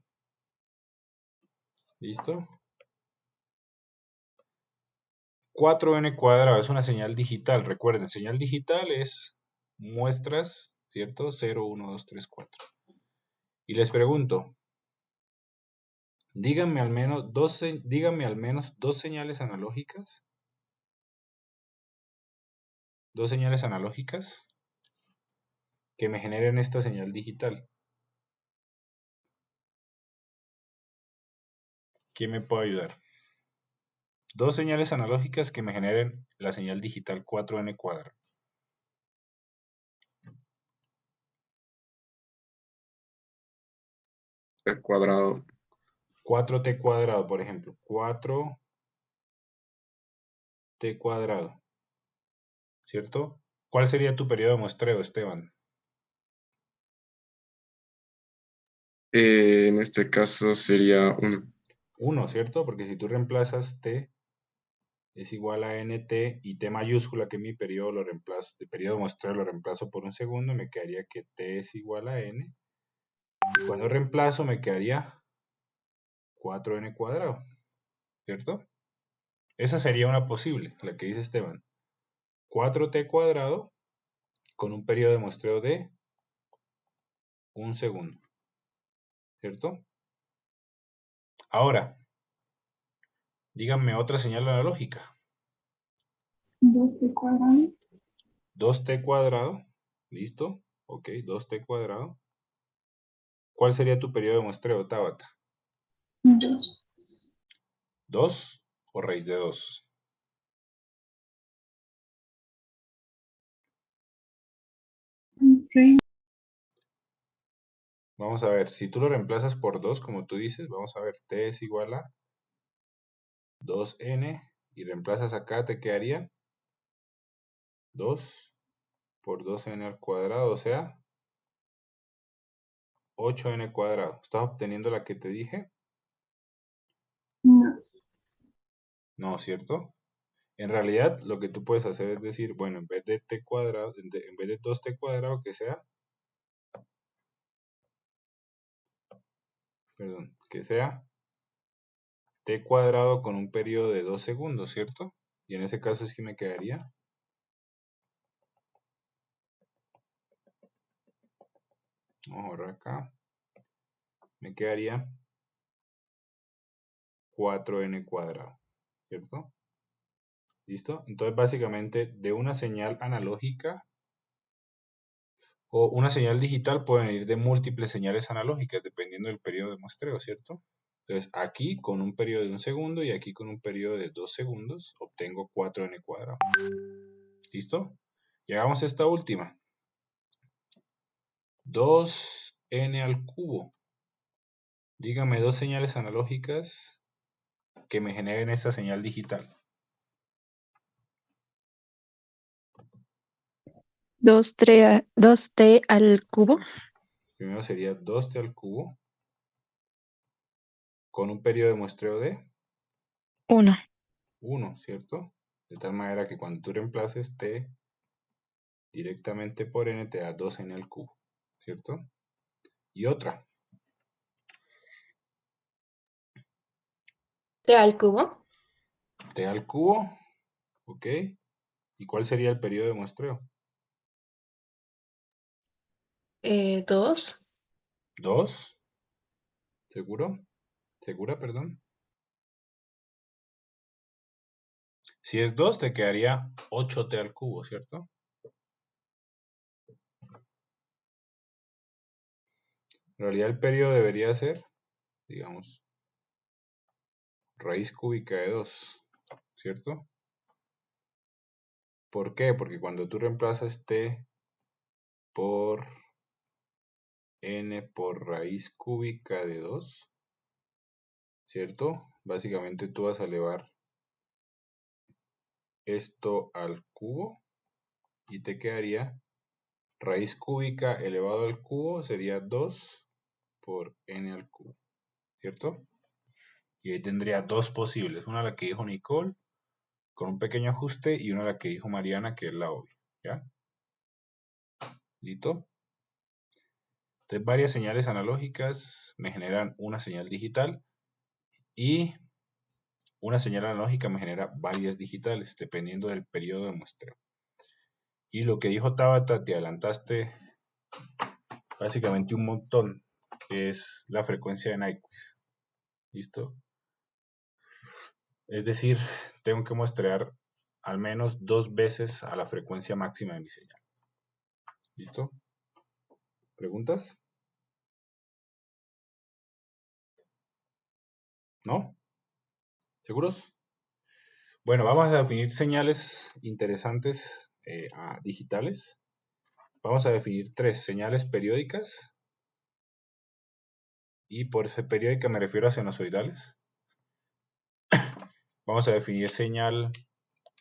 ¿Listo? 4n cuadrado es una señal digital. Recuerden, señal digital es muestras, ¿cierto? 0, 1, 2, 3, 4. Y les pregunto, díganme al menos dos señales analógicas. Dos señales analógicas que me generen esta señal digital. ¿Quién me puede ayudar? Dos señales analógicas que me generen la señal digital 4n cuadrado. T cuadrado. 4t cuadrado, por ejemplo. 4t cuadrado. ¿Cierto? ¿Cuál sería tu periodo de muestreo, Esteban? En este caso sería 1. 1, ¿cierto? Porque si tú reemplazas t es igual a nt y t mayúscula, que mi periodo lo reemplazo, de periodo de muestreo lo reemplazo por un segundo, me quedaría que t es igual a n. Y cuando reemplazo me quedaría 4n cuadrado, ¿cierto? Esa sería una posible, la que dice Esteban. 4t cuadrado con un periodo de muestreo de un segundo, ¿cierto? Ahora, díganme otra señal analógica. D 2t cuadrado. 2t cuadrado. ¿Listo? Ok, 2t cuadrado. ¿Cuál sería tu periodo de muestreo, Tabata? 2. 2 o raíz de 2. Vamos a ver, si tú lo reemplazas por 2, como tú dices, vamos a ver, t es igual a 2n y reemplazas acá, te quedaría 2 por 2n al cuadrado, o sea, 8n cuadrado. ¿Estás obteniendo la que te dije? No. No, ¿cierto? En realidad, lo que tú puedes hacer es decir, bueno, en vez de t cuadrado, en vez de 2t cuadrado, que sea, perdón, que sea t cuadrado con un periodo de 2 segundos, ¿cierto? Y en ese caso sí me quedaría, vamos a borrar acá, me quedaría 4n cuadrado, ¿cierto? ¿Listo? Entonces básicamente de una señal analógica o una señal digital pueden ir de múltiples señales analógicas dependiendo del periodo de muestreo, ¿cierto? Entonces aquí con un periodo de 1 segundo y aquí con un periodo de 2 segundos obtengo 4n cuadrado. ¿Listo? Y hagamos esta última. 2n al cubo. Dígame dos señales analógicas que me generen esta señal digital. 2t al cubo. Primero sería 2t al cubo con un periodo de muestreo de 1. 1, ¿cierto? De tal manera que cuando tú reemplaces t directamente por n te da 2n al cubo, ¿cierto? Y otra, T al cubo. t al cubo, ¿ok? ¿Y cuál sería el periodo de muestreo? 2. 2, ¿seguro? ¿Segura, perdón? Si es 2 te quedaría 8t al cubo, ¿cierto? En realidad el periodo debería ser, digamos, raíz cúbica de 2, ¿cierto? ¿Por qué? Porque cuando tú reemplazas t por n por raíz cúbica de 2, ¿cierto? Básicamente tú vas a elevar esto al cubo y te quedaría raíz cúbica elevado al cubo sería 2 por n al cubo, ¿cierto? Y ahí tendría dos posibles, una la que dijo Nicole con un pequeño ajuste y una la que dijo Mariana que es la obvia, ¿ya? ¿Listo? Entonces varias señales analógicas me generan una señal digital y una señal analógica me genera varias digitales dependiendo del periodo de muestreo. Y lo que dijo Tabata, te adelantaste básicamente un montón, que es la frecuencia de Nyquist. ¿Listo? Es decir, tengo que muestrear al menos 2 veces a la frecuencia máxima de mi señal. ¿Listo? ¿Preguntas? ¿No? ¿Seguros? Bueno, vamos a definir señales interesantes digitales. Vamos a definir 3 señales periódicas. Y por periódica me refiero a sinusoidales. Vamos a definir señal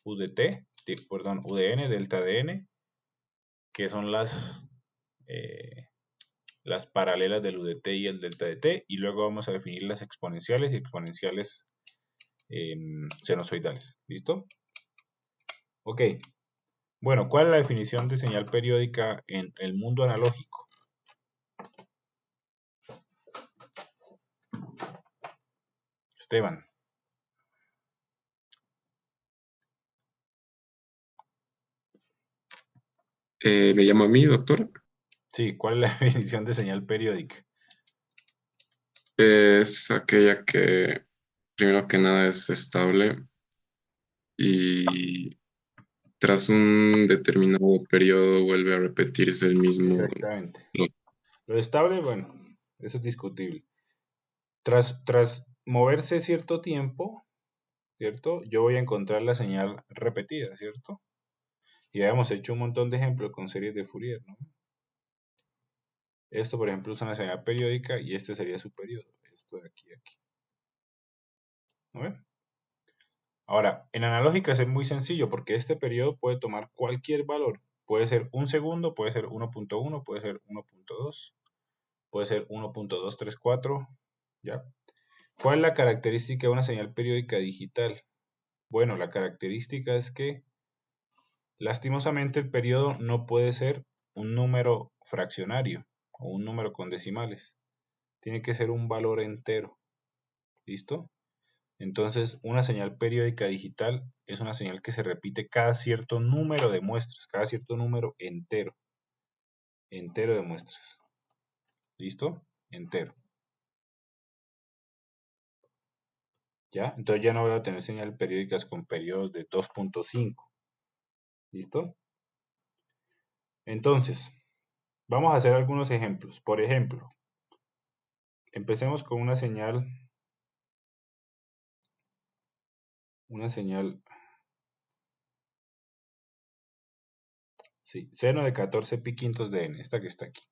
UDT, perdón, UDN, delta de n, que son las paralelas del UDT y el delta de t. Y luego vamos a definir las exponenciales y exponenciales sinusoidales. ¿Listo? Ok. Bueno, ¿cuál es la definición de señal periódica en el mundo analógico? Esteban. ¿Me llama a mí, doctora? Sí, ¿cuál es la definición de señal periódica? Es aquella que, primero que nada, es estable y tras un determinado periodo vuelve a repetirse el mismo. Exactamente. No. Lo estable, bueno, eso es discutible. Tras moverse cierto tiempo, ¿cierto? Yo voy a encontrar la señal repetida, ¿cierto? Y habíamos hecho un montón de ejemplos con series de Fourier, ¿no? Esto, por ejemplo, es una señal periódica y este sería su periodo. Esto de aquí a aquí. ¿No ven? Ahora, en analógicas es muy sencillo porque este periodo puede tomar cualquier valor. Puede ser un segundo, puede ser 1.1, puede ser 1.2, puede ser 1.234, ¿ya? ¿Cuál es la característica de una señal periódica digital? Bueno, la característica es que lastimosamente el periodo no puede ser un número fraccionario o un número con decimales. Tiene que ser un valor entero. ¿Listo? Entonces, una señal periódica digital es una señal que se repite cada cierto número de muestras, cada cierto número entero. Entero de muestras. ¿Listo? Entero. ¿Ya? Entonces ya no voy a tener señales periódicas con periodos de 2.5. ¿Listo? Entonces, vamos a hacer algunos ejemplos. Por ejemplo, empecemos con una señal, sí, seno de 14 pi quintos de n, esta que está aquí.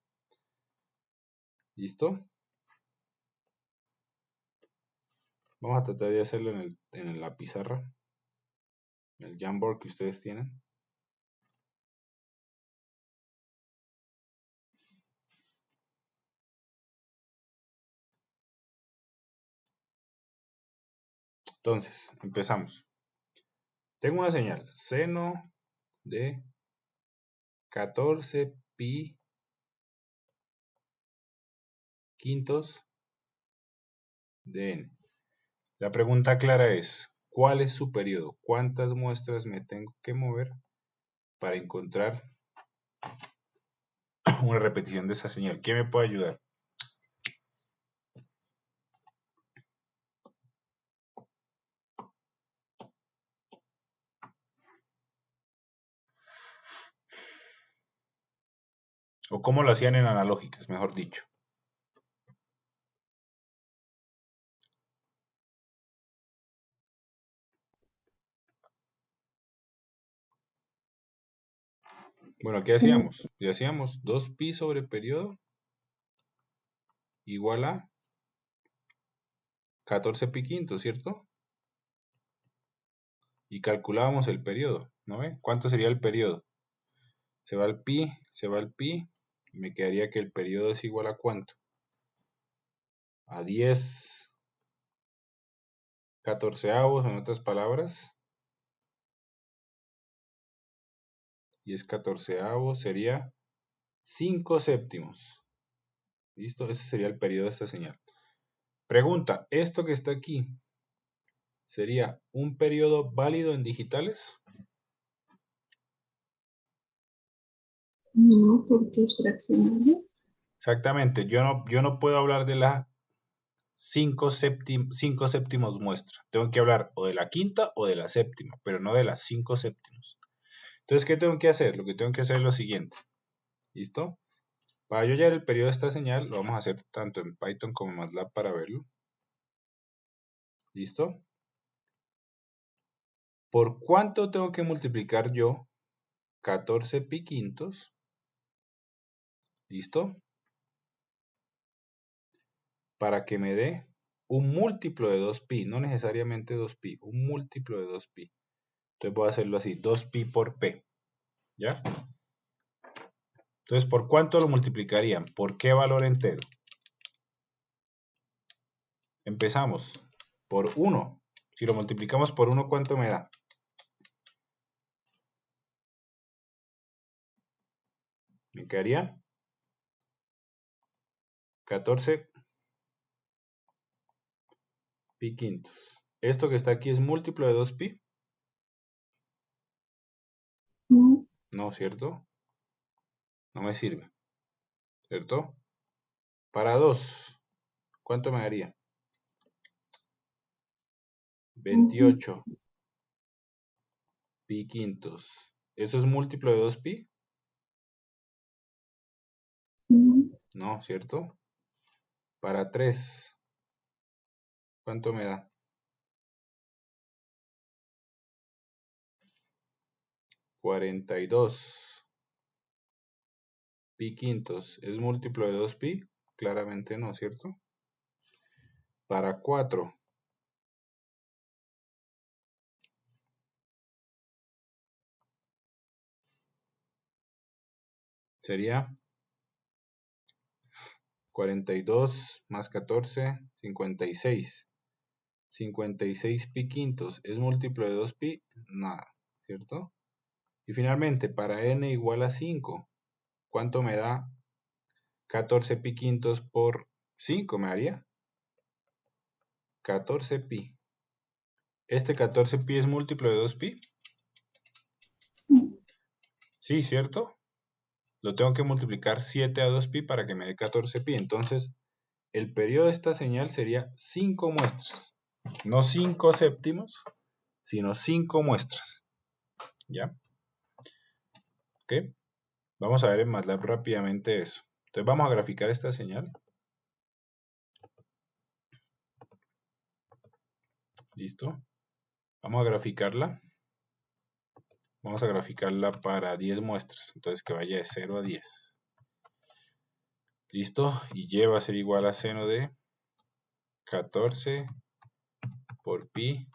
¿Listo? Vamos a tratar de hacerlo en la pizarra, en el Jamboard que ustedes tienen. Entonces, empezamos. Tengo una señal, seno de 14 pi quintos de n. La pregunta clara es, ¿cuál es su periodo? ¿Cuántas muestras me tengo que mover para encontrar una repetición de esa señal? ¿Quién me puede ayudar? ¿O cómo lo hacían en analógicas, mejor dicho? Bueno, ¿qué hacíamos? Y hacíamos 2pi sobre periodo igual a 14 pi quintos, ¿cierto? Y calculábamos el periodo, ¿no ve? ¿Cuánto sería el periodo? Se va el pi, y me quedaría que el periodo es igual a ¿cuánto? A 10 catorceavos, en otras palabras. 10 catorceavos sería 5 séptimos. ¿Listo? Ese sería el periodo de esta señal. Pregunta, ¿esto que está aquí sería un periodo válido en digitales? No, porque es fraccionario. Exactamente, yo no puedo hablar de la 5 séptimos muestra. Tengo que hablar o de la quinta o de la séptima, pero no de las 5 séptimos. Entonces, ¿qué tengo que hacer? Lo que tengo que hacer es lo siguiente. ¿Listo? Para yo hallar el periodo de esta señal, lo vamos a hacer tanto en Python como en MATLAB para verlo. ¿Listo? ¿Por cuánto tengo que multiplicar yo 14 pi quintos? ¿Listo? Para que me dé un múltiplo de 2pi, no necesariamente 2pi, un múltiplo de 2pi. Entonces voy a hacerlo así, 2pi por p. ¿Ya? Entonces, ¿por cuánto lo multiplicarían? ¿Por qué valor entero? Empezamos por 1. Si lo multiplicamos por 1, ¿cuánto me da? Me quedaría 14 pi quintos. ¿Esto que está aquí es múltiplo de 2pi? No, No, ¿cierto? No me sirve. ¿Cierto? Para 2, ¿cuánto me daría? 28 pi quintos. ¿Eso es múltiplo de 2pi? Mm, No, ¿cierto? Para 3, ¿cuánto me da? 42 pi quintos. ¿Es múltiplo de 2pi? Claramente no, ¿cierto? Para 4. Sería 42 más 14, 56. 56 pi quintos. ¿Es múltiplo de 2pi? Nada, ¿cierto? Y finalmente, para n igual a 5, ¿cuánto me da 14 pi quintos por 5? ¿Me daría? 14 pi. ¿Este 14 pi es múltiplo de 2pi? sí. Sí, ¿cierto? Lo tengo que multiplicar 7 a 2pi para que me dé 14 pi. Entonces, el periodo de esta señal sería 5 muestras. No 5 séptimos, sino 5 muestras. ¿Ya? ¿Ok? Vamos a ver en MATLAB rápidamente eso. Entonces vamos a graficar esta señal. ¿Listo? Vamos a graficarla. Vamos a graficarla para 10 muestras. Entonces que vaya de 0 a 10. ¿Listo? Y y va a ser igual a seno de 14 por pi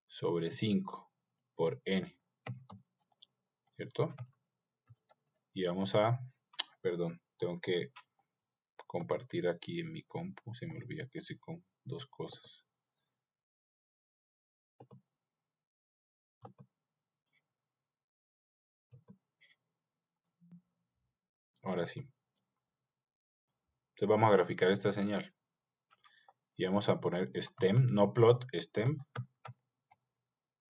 sobre 5 por n. ¿Cierto? Y vamos a... Perdón, tengo que compartir aquí en mi compu. Se me olvida que estoy con dos cosas. Ahora sí. Entonces vamos a graficar esta señal. Y vamos a poner stem, no plot, stem,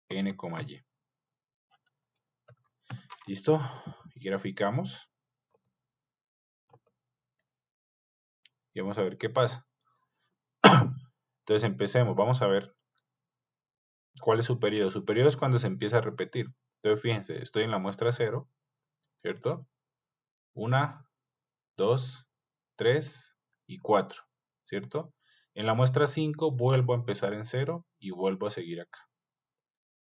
n, y. ¿Listo? Y graficamos. Y vamos a ver qué pasa. Entonces empecemos. Vamos a ver cuál es su periodo. Su periodo es cuando se empieza a repetir. Entonces fíjense, estoy en la muestra 0, ¿cierto? 1, 2, 3 y 4, ¿cierto? En la muestra 5 vuelvo a empezar en 0 y vuelvo a seguir acá,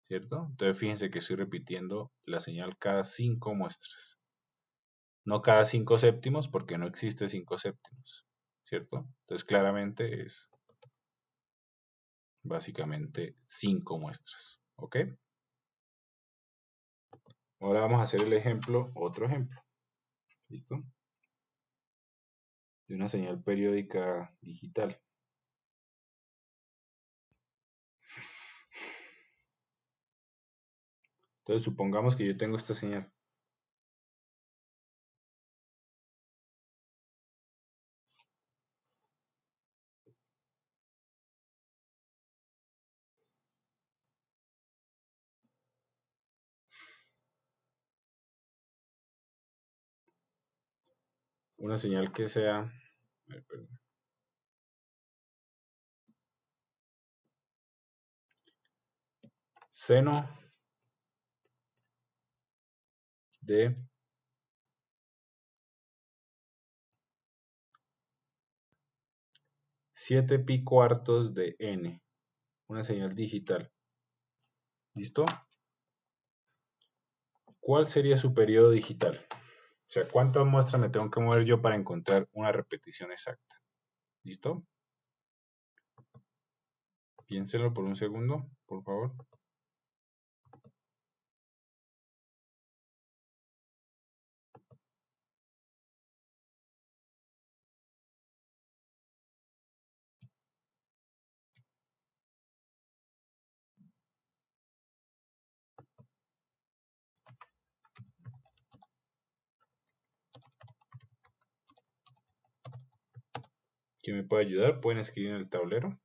¿cierto? Entonces fíjense que estoy repitiendo la señal cada 5 muestras. No cada 5 séptimos porque no existe 5 séptimos, ¿cierto? Entonces claramente es básicamente 5 muestras, ¿ok? Ahora vamos a hacer el ejemplo, otro ejemplo, ¿listo? De una señal periódica digital. Entonces supongamos que yo tengo esta señal. Una señal que sea... A ver, perdón. Seno de 7 pi cuartos de n. Una señal digital. ¿Listo? ¿Cuál sería su periodo digital? O sea, ¿cuántas muestras me tengo que mover yo para encontrar una repetición exacta? ¿Listo? Piénsenlo por un segundo, por favor. ¿Quién me puede ayudar? Pueden escribir en el tablero.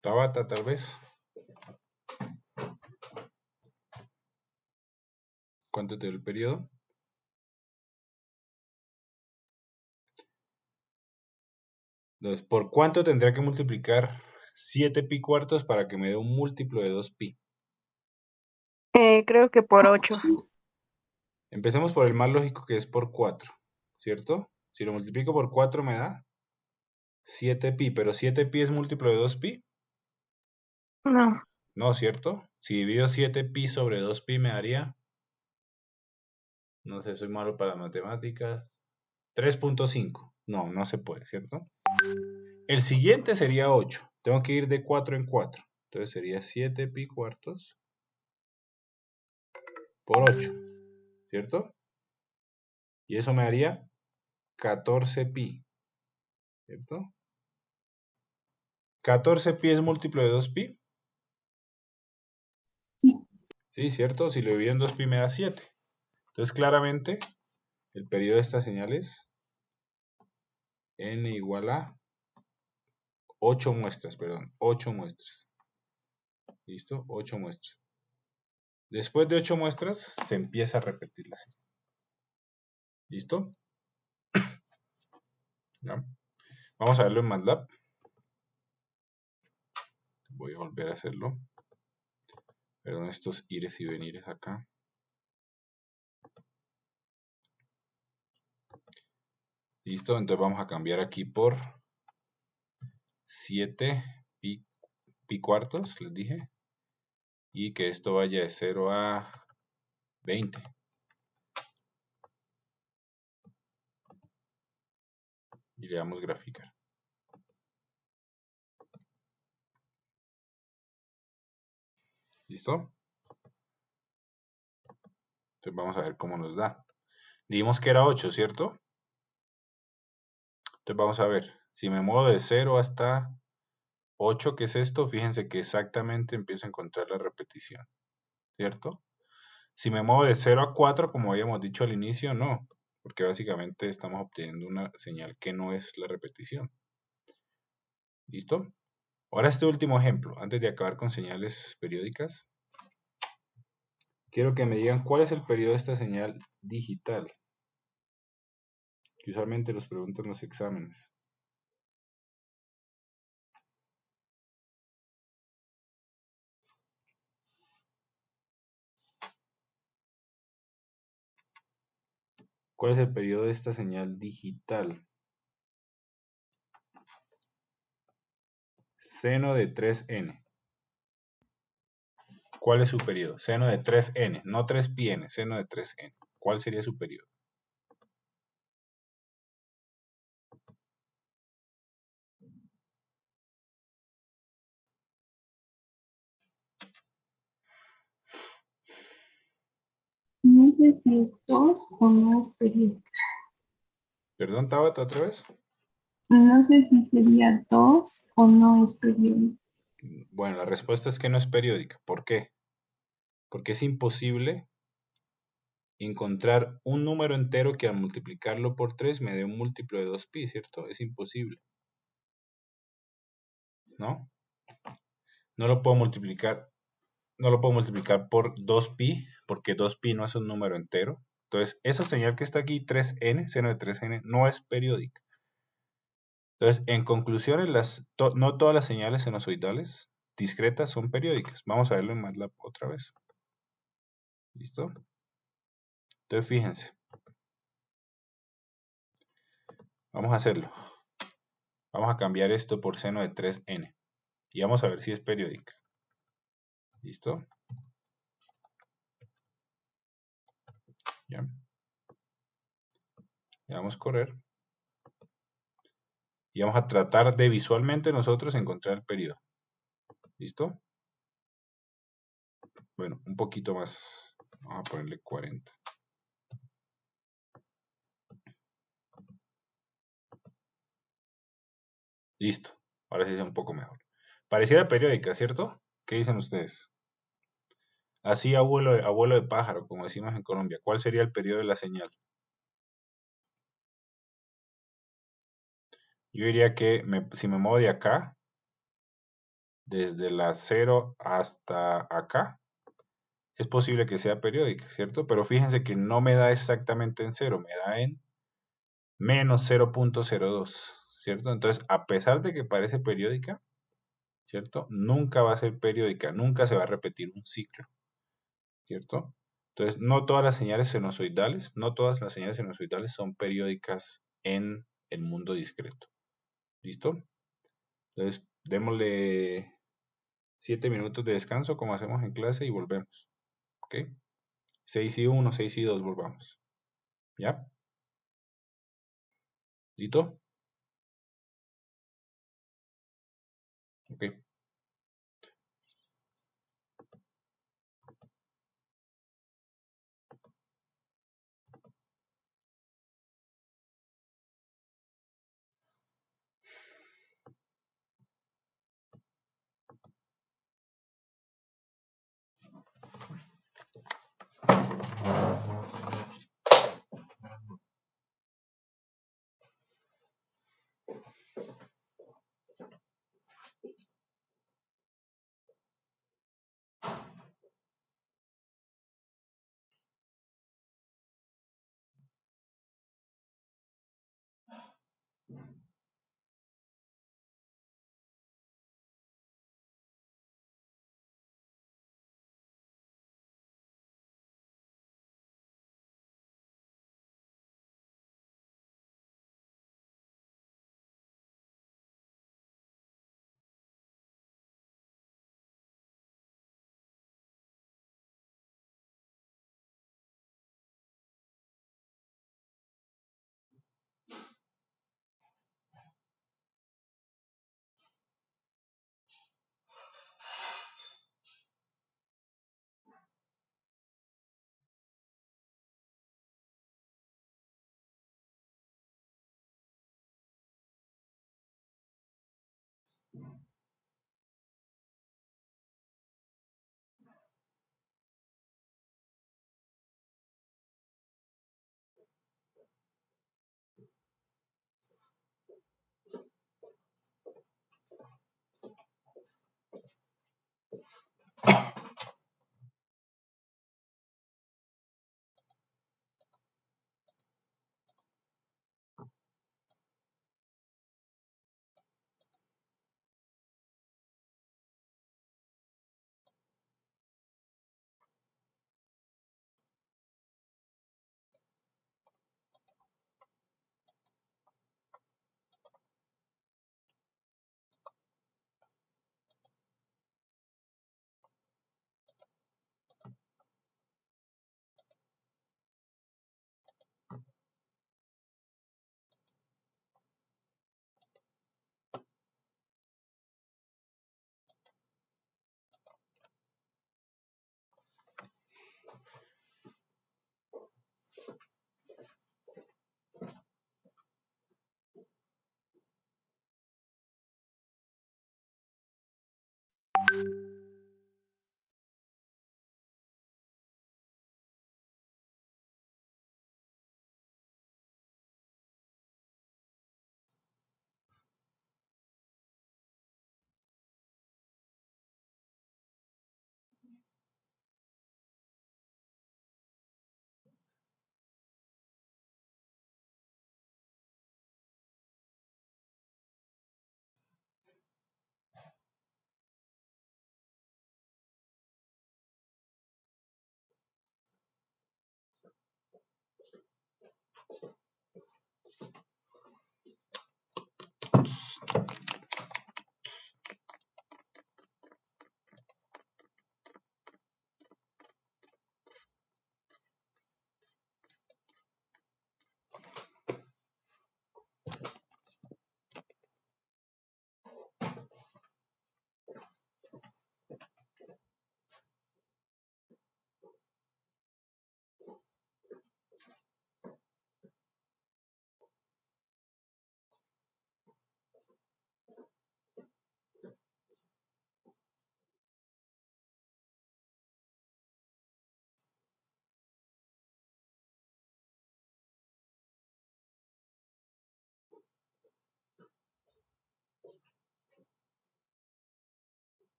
Tabata, tal vez. ¿Cuánto te da el periodo? Entonces, ¿por cuánto tendría que multiplicar 7 pi cuartos para que me dé un múltiplo de 2 pi? Creo que por 8. Empecemos por el más lógico, que es por 4, ¿cierto? Si lo multiplico por 4 me da 7 pi, pero 7 pi es múltiplo de 2 pi. No. No, ¿cierto? Si divido 7 pi sobre 2 pi me daría, no sé, soy malo para las matemáticas, 3.5. No, no se puede, ¿cierto? El siguiente sería 8. Tengo que ir de 4 en 4. Entonces sería 7 pi cuartos por 8, ¿cierto? Y eso me daría 14 pi, ¿cierto? 14 pi es múltiplo de 2 pi. Sí. Sí, ¿cierto? Si lo divido en 2 pi me da 7. Entonces claramente el periodo de esta señal es n igual a 8 muestras, perdón, 8 muestras. ¿Listo? 8 muestras. Después de 8 muestras se empieza a repetir la señal. ¿Listo? ¿Ya? Vamos a verlo en MATLAB. Voy a volver a hacerlo. Perdón, estos ires y venires acá. ¿Listo? Entonces vamos a cambiar aquí por 7 pi cuartos, les dije. Y que esto vaya de 0 a 20. Y le damos graficar. ¿Listo? Entonces vamos a ver cómo nos da. Dijimos que era 8, ¿cierto? Entonces vamos a ver. Si me muevo de 0 hasta 8, ¿qué es esto? Fíjense que exactamente empiezo a encontrar la repetición, ¿cierto? Si me muevo de 0 a 4, como habíamos dicho al inicio, no, porque básicamente estamos obteniendo una señal que no es la repetición. ¿Listo? Ahora este último ejemplo, antes de acabar con señales periódicas, quiero que me digan cuál es el periodo de esta señal digital, que usualmente los preguntan en los exámenes. ¿Cuál es el periodo de esta señal digital? Seno de 3n. ¿Cuál es su periodo? Seno de 3n, no 3πn, seno de 3n. ¿Cuál sería su periodo? No sé si es 2 o no es periódica. Perdón, Tabata, otra vez. No sé si sería 2 o no es periódica. Bueno, la respuesta es que no es periódica. ¿Por qué? Porque es imposible encontrar un número entero que al multiplicarlo por 3 me dé un múltiplo de 2pi, ¿cierto? Es imposible. ¿No? No lo puedo multiplicar por 2pi, porque 2pi no es un número entero. Entonces, esa señal que está aquí, 3n, seno de 3n, no es periódica. Entonces, en conclusión, no todas las señales sinusoidales discretas son periódicas. Vamos a verlo en MATLAB otra vez. ¿Listo? Entonces, fíjense. Vamos a hacerlo. Vamos a cambiar esto por seno de 3n. Y vamos a ver si es periódica. ¿Listo? Ya. Le damos correr. Y vamos a tratar de visualmente nosotros encontrar el periodo. ¿Listo? Bueno, un poquito más. Vamos a ponerle 40. Listo. Ahora sí es un poco mejor. Pareciera periódica, ¿cierto? ¿Qué dicen ustedes? Así, abuelo de pájaro, como decimos en Colombia. ¿Cuál sería el periodo de la señal? Yo diría que si me muevo de acá, desde la 0 hasta acá, es posible que sea periódica, ¿cierto? Pero fíjense que no me da exactamente en 0, me da en menos 0.02, ¿cierto? Entonces, a pesar de que parece periódica, ¿cierto? Nunca va a ser periódica, nunca se va a repetir un ciclo, ¿cierto? Entonces, no todas las señales sinusoidales, no todas las señales sinusoidales son periódicas en el mundo discreto. ¿Listo? Entonces, démosle 7 minutos de descanso como hacemos en clase y volvemos. ¿Ok? 6 y 1, 6 y 2, volvamos. ¿Ya? ¿Listo? Ok.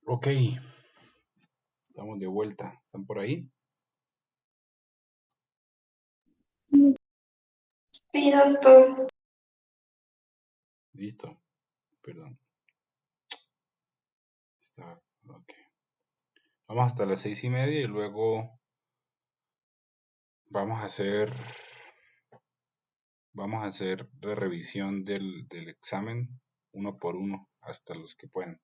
Ok, estamos de vuelta. ¿Están por ahí? Sí, doctor. Listo. Perdón. Ok. Vamos hasta las 6:30 y luego vamos a hacer la revisión del examen uno por uno hasta los que puedan.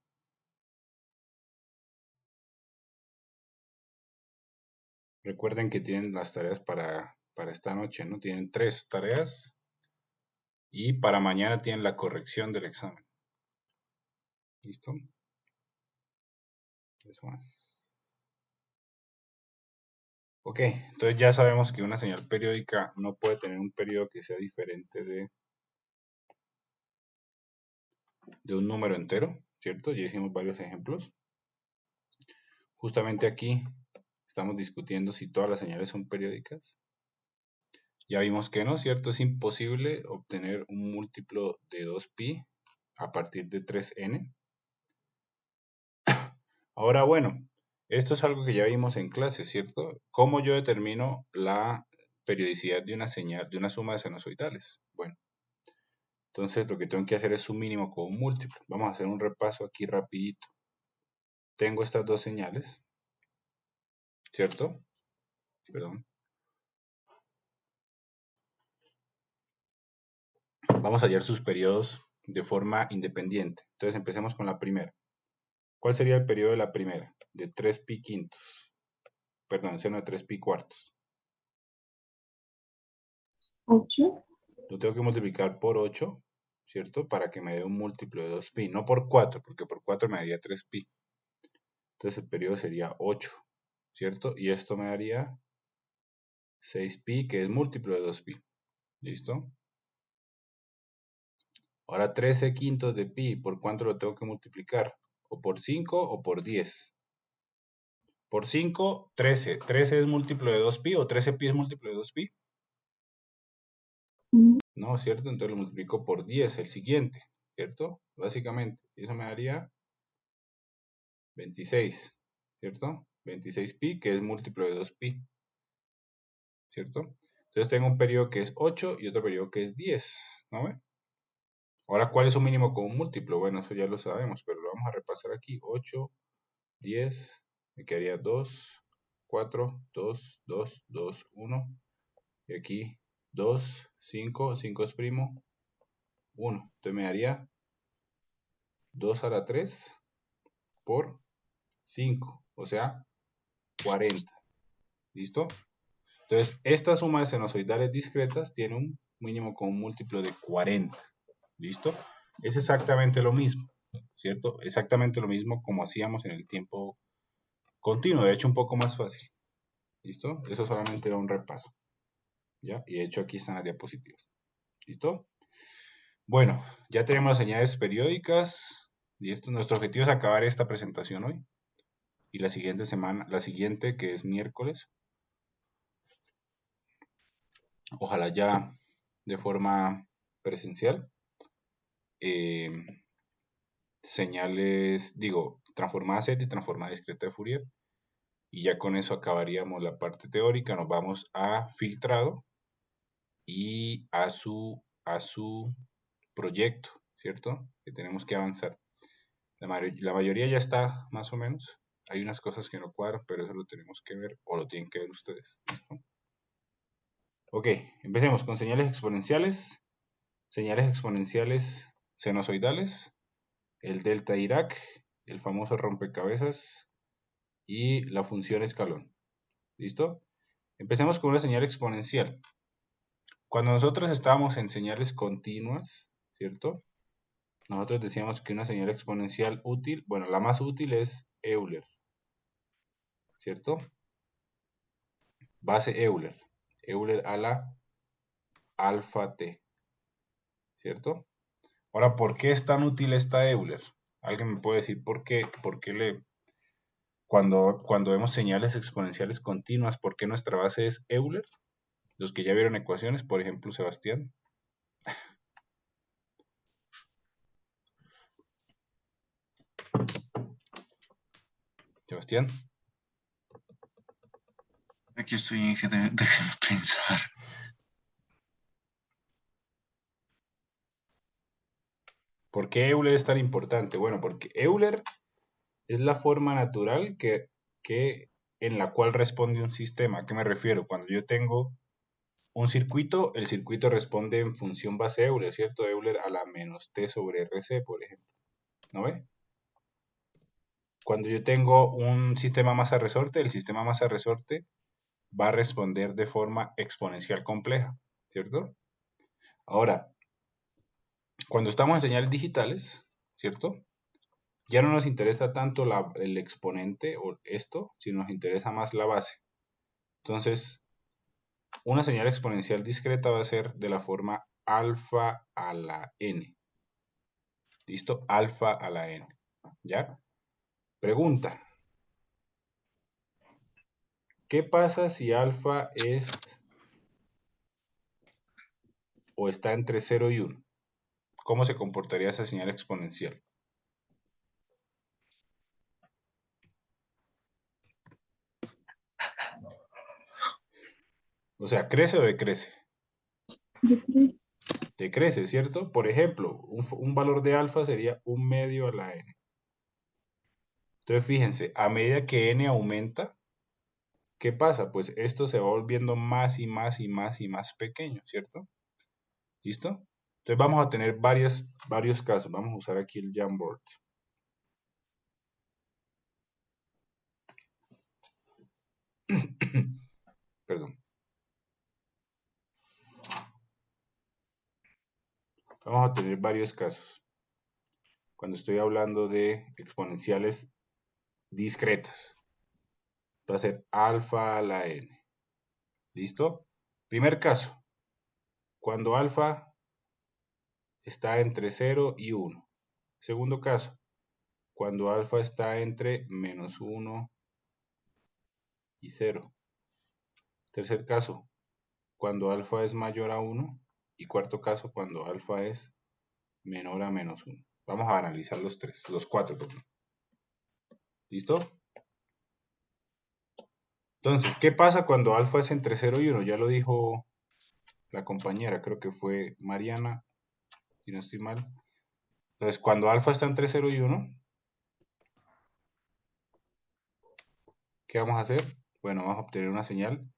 Recuerden que tienen las tareas para esta noche, ¿no? Tienen 3 tareas y para mañana tienen la corrección del examen. ¿Listo? Eso más. Ok, entonces ya sabemos que una señal periódica no puede tener un periodo que sea diferente de un número entero, ¿cierto? Ya hicimos varios ejemplos. Justamente aquí estamos discutiendo si todas las señales son periódicas. Ya vimos que no, ¿cierto? Es imposible obtener un múltiplo de 2pi a partir de 3n. Ahora, bueno, esto es algo que ya vimos en clase, ¿cierto? ¿Cómo yo determino la periodicidad de una señal, de una suma de sinusoidales? Bueno, entonces lo que tengo que hacer es su mínimo con un múltiplo. Vamos a hacer un repaso aquí rapidito. Tengo estas dos señales, ¿cierto? Perdón. Vamos a hallar sus periodos de forma independiente. Entonces empecemos con la primera. ¿Cuál sería el periodo de la primera? De 3pi quintos. Perdón, seno de 3pi cuartos. 8. Lo tengo que multiplicar por 8, ¿cierto? Para que me dé un múltiplo de 2pi. No por 4, porque por 4 me daría 3pi. Entonces el periodo sería 8, ¿cierto? Y esto me daría 6pi, que es múltiplo de 2pi. ¿Listo? Ahora 13 quintos de pi, ¿por cuánto lo tengo que multiplicar? ¿O por 5 o por 10? Por 5, 13. 13 es múltiplo de 2pi o 13pi es múltiplo de 2pi. No, ¿cierto? Entonces lo multiplico por 10, el siguiente, ¿cierto? Básicamente, eso me daría 26, ¿cierto? 26pi, que es múltiplo de 2pi, ¿cierto? Entonces tengo un periodo que es 8 y otro periodo que es 10, ¿no ve? Ahora, ¿cuál es un mínimo con un múltiplo? Bueno, eso ya lo sabemos, pero lo vamos a repasar aquí. 8, 10, me quedaría 2, 4, 2, 2, 2, 1. Y aquí 2, 5, 5 es primo, 1. Entonces me daría 2 a la 3 por 5, o sea, 40. ¿Listo? Entonces, esta suma de sinusoidales discretas tiene un mínimo común múltiplo de 40. ¿Listo? Es exactamente lo mismo, ¿cierto? Exactamente lo mismo como hacíamos en el tiempo continuo, de hecho un poco más fácil. ¿Listo? Eso solamente era un repaso. ¿Ya? Y de hecho aquí están las diapositivas. ¿Listo? Bueno, ya tenemos las señales periódicas. Y esto, nuestro objetivo es acabar esta presentación hoy. Y la siguiente semana, la siguiente que es miércoles. Ojalá ya de forma presencial. Señales, digo, transformada Z y transformada discreta de Fourier. Y ya con eso acabaríamos la parte teórica. Nos vamos a filtrado y a su proyecto, ¿cierto? Que tenemos que avanzar. La mayoría ya está más o menos. Hay unas cosas que no cuadran, pero eso lo tenemos que ver o lo tienen que ver ustedes. ¿Listo? Ok, empecemos con señales exponenciales. Señales exponenciales sinusoidales. El delta Dirac, el famoso rompecabezas y la función escalón. ¿Listo? Empecemos con una señal exponencial. Cuando nosotros estábamos en señales continuas, ¿cierto? Nosotros decíamos que una señal exponencial útil, bueno, la más útil es Euler, ¿cierto? Base Euler. Euler a la alfa t, ¿cierto? Ahora, ¿por qué es tan útil esta Euler? ¿Alguien me puede decir por qué cuando vemos señales exponenciales continuas, por qué nuestra base es Euler? Los que ya vieron ecuaciones, por ejemplo, Sebastián. Sebastián. Aquí estoy, Inge, déjame pensar. ¿Por qué Euler es tan importante? Bueno, porque Euler es la forma natural en la cual responde un sistema. ¿A qué me refiero? Cuando yo tengo un circuito, el circuito responde en función base Euler, ¿cierto? Euler a la menos t sobre RC, por ejemplo. ¿No ve? Cuando yo tengo un sistema masa resorte, el sistema masa resorte va a responder de forma exponencial compleja, ¿cierto? Ahora, cuando estamos en señales digitales, ¿cierto? Ya no nos interesa tanto el exponente o esto, sino nos interesa más la base. Entonces, una señal exponencial discreta va a ser de la forma alfa a la n. ¿Listo? Alfa a la n. ¿Ya? Pregunta. ¿Qué pasa si alfa es o está entre 0 y 1? ¿Cómo se comportaría esa señal exponencial? O sea, ¿crece o decrece? Decrece, ¿cierto? Por ejemplo, un valor de alfa sería 1/2 a la n. Entonces, fíjense, a medida que n aumenta, ¿qué pasa? Pues esto se va volviendo más y más y más y más pequeño, ¿cierto? ¿Listo? Entonces vamos a tener varios casos. Vamos a usar aquí el Jamboard. Perdón. Vamos a tener varios casos. Cuando estoy hablando de exponenciales discretas. Va a ser alfa a la n. ¿Listo? Primer caso. Cuando alfa está entre 0 y 1. Segundo caso. Cuando alfa está entre -1 y 0. Tercer caso. Cuando alfa es mayor a 1. Y cuarto caso, cuando alfa es menor a -1. Vamos a analizar los cuatro. ¿Listo? Entonces, ¿qué pasa cuando alfa es entre 0 y 1? Ya lo dijo la compañera, creo que fue Mariana, si no estoy mal. Entonces, cuando alfa está entre 0 y 1, ¿qué vamos a hacer? Bueno, vamos a obtener una señal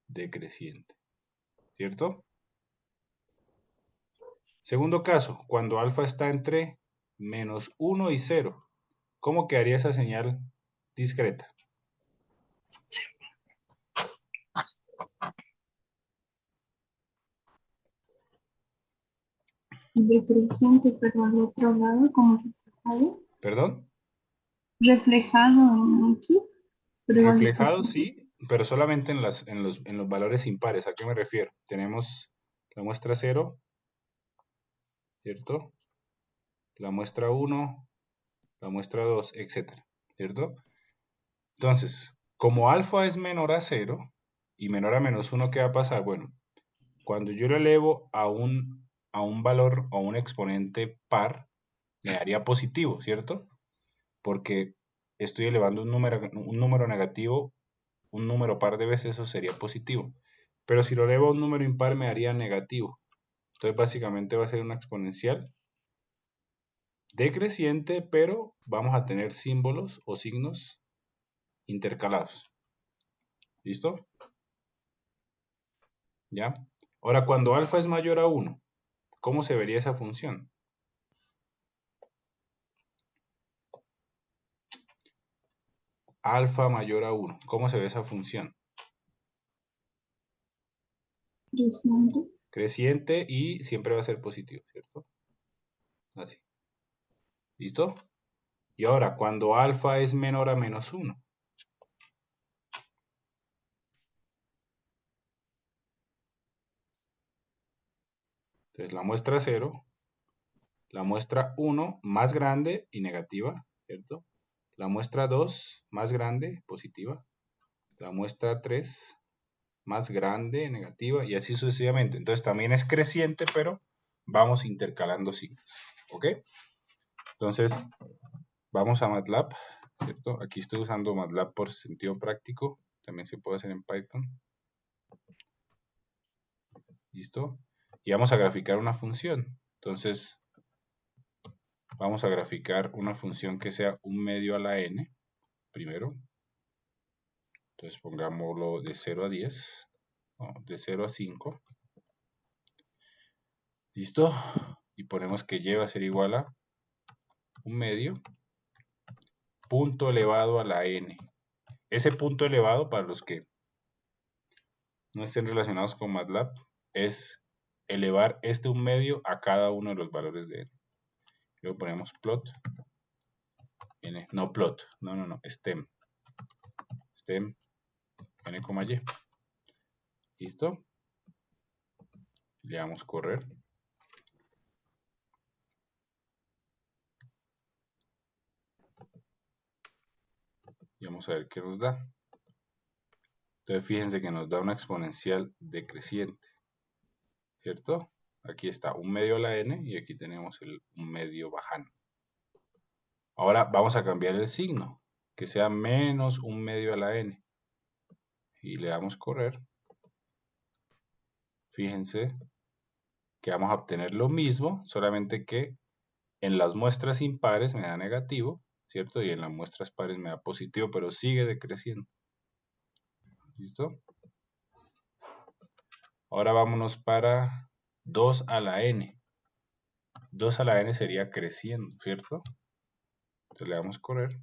decreciente, ¿cierto? Segundo caso, cuando alfa está entre -1 y 0, ¿cómo quedaría esa señal discreta? decreciente, pero al otro lado, como reflejado. ¿Perdón? Reflejado en aquí, pero igual Reflejado decreciente. sí, pero solamente en los valores impares. ¿A qué me refiero? Tenemos la muestra 0, ¿cierto? La muestra 1, la muestra 2, etcétera, ¿cierto? Entonces, como alfa es menor a 0 y menor a menos 1, ¿qué va a pasar? Bueno, cuando yo lo elevo a un valor o un exponente par, me daría positivo, ¿cierto? Porque estoy elevando un número negativo, un número par de veces, eso sería positivo. Pero si lo elevo a un número impar, me daría negativo. Entonces, básicamente va a ser una exponencial decreciente, pero vamos a tener símbolos o signos intercalados. ¿Listo? ¿Ya? Ahora, cuando alfa es mayor a 1, ¿cómo se vería esa función? Alfa mayor a 1, ¿cómo se ve esa función? Creciente. Creciente y siempre va a ser positivo, ¿cierto? Así. ¿Listo? Y ahora, cuando alfa es menor a menos 1, entonces la muestra 0, la muestra 1 más grande y negativa, ¿cierto? La muestra 2 más grande, positiva. La muestra 3 más grande, negativa, y así sucesivamente. Entonces también es creciente, pero vamos intercalando signos. ¿Ok? Entonces, vamos a MATLAB, ¿cierto? Aquí estoy usando MATLAB por sentido práctico. También se puede hacer en Python. ¿Listo? Y vamos a graficar una función. Entonces, vamos a graficar una función que sea un medio a la n, primero. Entonces, pongámoslo de 0 a 10, no, de 0 a 5. ¿Listo? Y ponemos que y va a ser igual a un medio, punto elevado a la n. Ese punto elevado, para los que no estén relacionados con MATLAB, es elevar un medio a cada uno de los valores de n. Luego ponemos plot, n, no plot, no, stem, n, y. ¿Listo? Le damos correr. Y vamos a ver qué nos da. Entonces fíjense que nos da una exponencial decreciente, ¿cierto? Aquí está un medio a la n y aquí tenemos un medio bajano. Ahora vamos a cambiar el signo, que sea menos un medio a la n. Y le damos correr. Fíjense que vamos a obtener lo mismo, solamente que en las muestras impares me da negativo, ¿cierto? Y en las muestras pares me da positivo, pero sigue decreciendo. ¿Listo? Ahora vámonos para 2 a la n. 2 a la n sería creciendo, ¿cierto? Entonces le damos correr.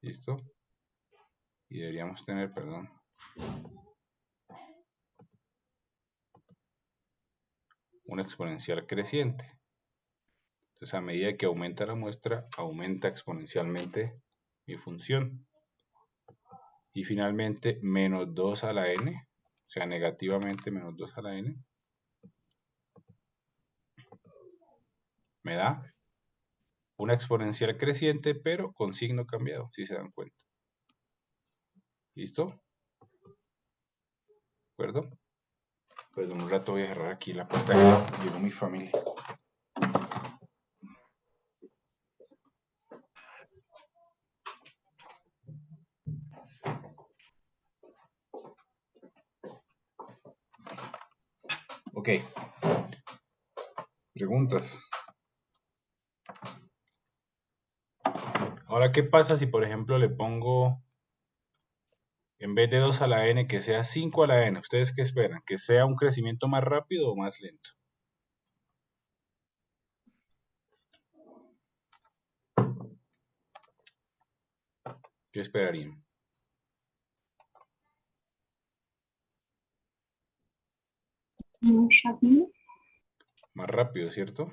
¿Listo? Y deberíamos tener, perdón, una exponencial creciente. Entonces a medida que aumenta la muestra, aumenta exponencialmente mi función. Y finalmente menos 2 a la n, o sea negativamente menos 2 a la n, me da una exponencial creciente, pero con signo cambiado, si se dan cuenta. ¿Listo? ¿De acuerdo? Pues en un rato voy a cerrar aquí la puerta, llegó mi familia. Ok. Preguntas. Ahora, ¿qué pasa si, por ejemplo, le pongo, en vez de 2 a la n, que sea 5 a la n? ¿Ustedes qué esperan? ¿Que sea un crecimiento más rápido o más lento? ¿Qué esperarían? Muy rápido. más rápido, ¿cierto?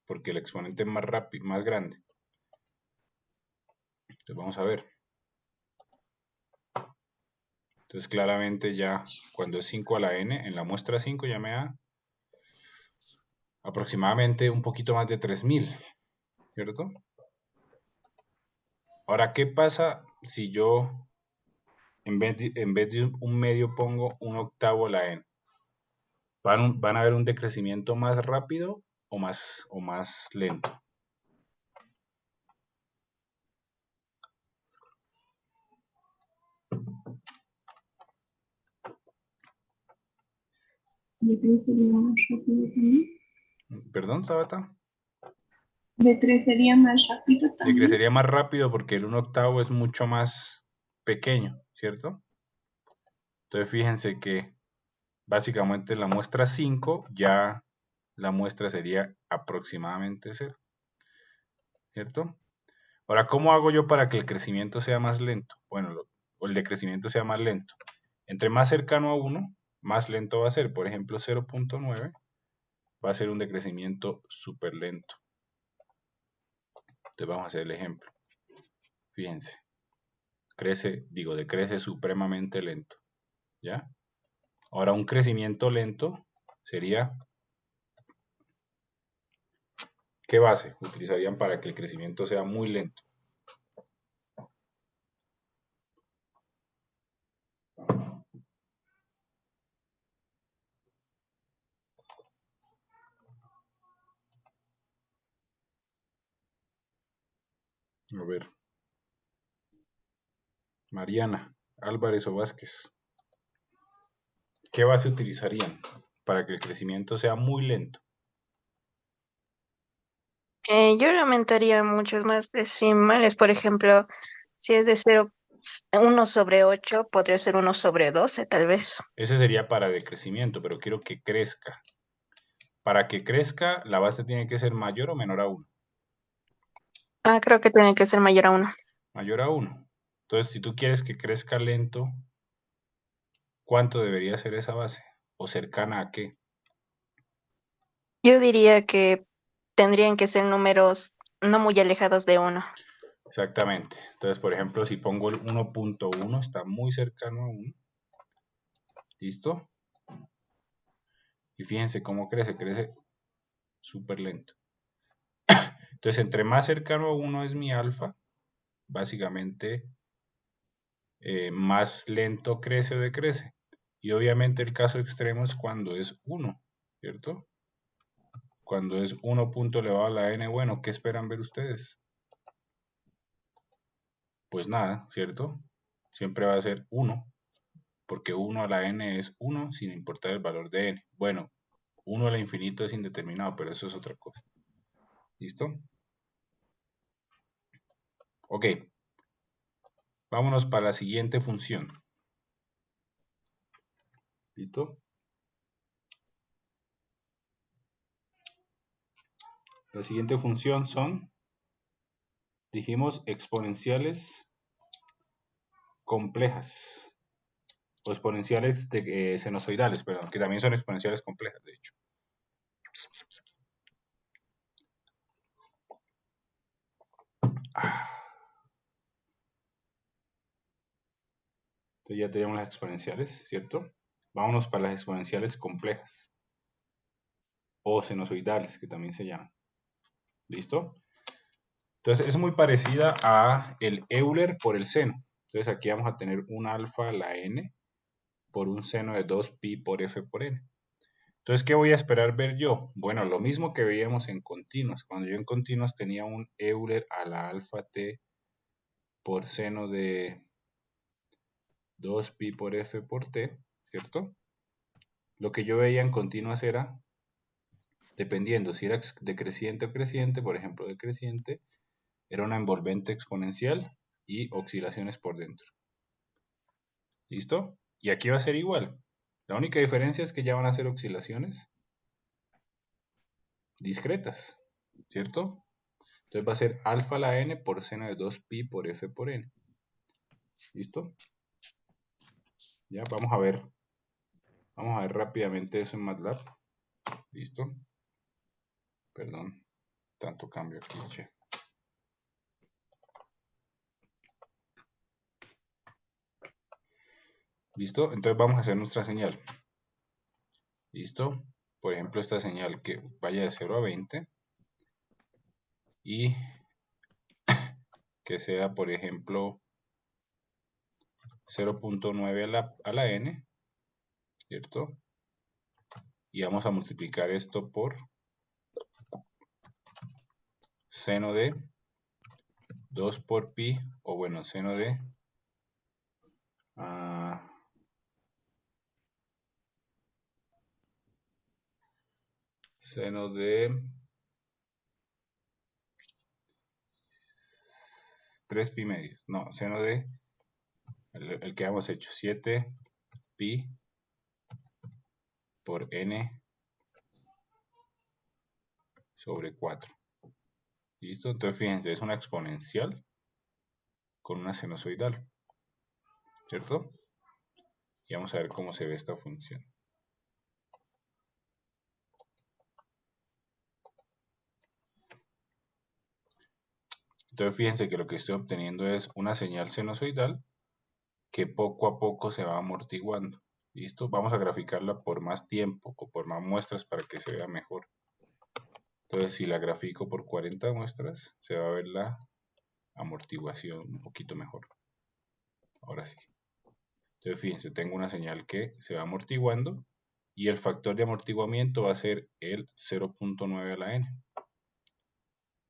Porque el exponente es más rápido, más grande. Entonces vamos a ver. Entonces claramente ya cuando es 5 a la n, en la muestra 5 ya me da aproximadamente un poquito más de 3000, ¿cierto? Ahora, ¿qué pasa si yo en vez de un medio pongo un octavo a la n? ¿Van a ver un decrecimiento más rápido o más lento? De 3 sería más rápido también. ¿Perdón, Tabata? De 3 sería más rápido también. Decrecería más rápido porque el 1/8 es mucho más pequeño, ¿cierto? Entonces fíjense que básicamente en la muestra 5 ya la muestra sería aproximadamente 0, ¿cierto? Ahora, ¿cómo hago yo para que el crecimiento sea más lento? Bueno, o el decrecimiento sea más lento. Entre más cercano a 1, más lento va a ser. Por ejemplo, 0.9 va a ser un decrecimiento súper lento. Entonces vamos a hacer el ejemplo. Fíjense. Decrece supremamente lento. ¿Ya? Ahora, un crecimiento lento sería... ¿Qué base utilizarían para que el crecimiento sea muy lento? A ver. Mariana, Álvarez o Vázquez. ¿Qué base utilizarían para que el crecimiento sea muy lento? Yo le aumentaría muchos más decimales, por ejemplo, si es de 1/8, podría ser 1/12, tal vez. Ese sería para decrecimiento, pero quiero que crezca. Para que crezca, la base tiene que ser mayor o menor a 1. Creo que tiene que ser mayor a 1. Mayor a 1. Entonces, si tú quieres que crezca lento, ¿cuánto debería ser esa base? ¿O cercana a qué? Yo diría que tendrían que ser números no muy alejados de 1. Exactamente. Entonces, por ejemplo, si pongo el 1.1, está muy cercano a 1. ¿Listo? Y fíjense cómo crece súper lento. Entonces, entre más cercano a 1 es mi alfa, básicamente más lento crece o decrece. Y obviamente el caso extremo es cuando es 1, ¿cierto? Cuando es 1 punto elevado a la n, bueno, ¿qué esperan ver ustedes? Pues nada, ¿cierto? Siempre va a ser 1, porque 1 a la n es 1 sin importar el valor de n. Bueno, 1 al infinito es indeterminado, pero eso es otra cosa. ¿Listo? Ok. Vámonos para la siguiente función. ¿Listo? La siguiente función son, dijimos, exponenciales complejas. O exponenciales sinusoidales, perdón, que también son exponenciales complejas, de hecho. Entonces ya tenemos las exponenciales, ¿cierto? Vámonos para las exponenciales complejas. O sinusoidales, que también se llaman. ¿Listo? Entonces es muy parecida a el Euler por el seno. Entonces aquí vamos a tener un alfa a la n por un seno de 2pi por f por n. Entonces, ¿qué voy a esperar ver yo? Bueno, lo mismo que veíamos en continuos. Cuando yo en continuos tenía un Euler a la alfa t por seno de 2pi por f por t, ¿cierto? Lo que yo veía en continuos era, dependiendo si era decreciente o creciente, por ejemplo, decreciente, era una envolvente exponencial y oscilaciones por dentro. ¿Listo? Y aquí va a ser igual. La única diferencia es que ya van a ser oscilaciones discretas, ¿cierto? Entonces va a ser alfa a la n por seno de 2pi por f por n. ¿Listo? Ya, vamos a ver rápidamente eso en MATLAB. ¿Listo? Perdón, tanto cambio aquí, che. ¿Listo? Entonces vamos a hacer nuestra señal. ¿Listo? Por ejemplo, esta señal que vaya de 0 a 20 y que sea, por ejemplo, 0.9 a la n, ¿cierto? Y vamos a multiplicar esto por seno de 2 por pi, o bueno, seno de seno de 3 pi medios. No, seno de el que hemos hecho, 7 pi por n sobre 4. ¿Listo? Entonces fíjense, es una exponencial con una sinusoidal, ¿cierto? Y vamos a ver cómo se ve esta función. Entonces fíjense que lo que estoy obteniendo es una señal sinusoidal que poco a poco se va amortiguando. ¿Listo? Vamos a graficarla por más tiempo o por más muestras para que se vea mejor. Entonces si la grafico por 40 muestras, se va a ver la amortiguación un poquito mejor. Ahora sí. Entonces fíjense, tengo una señal que se va amortiguando y el factor de amortiguamiento va a ser el 0.9 a la n.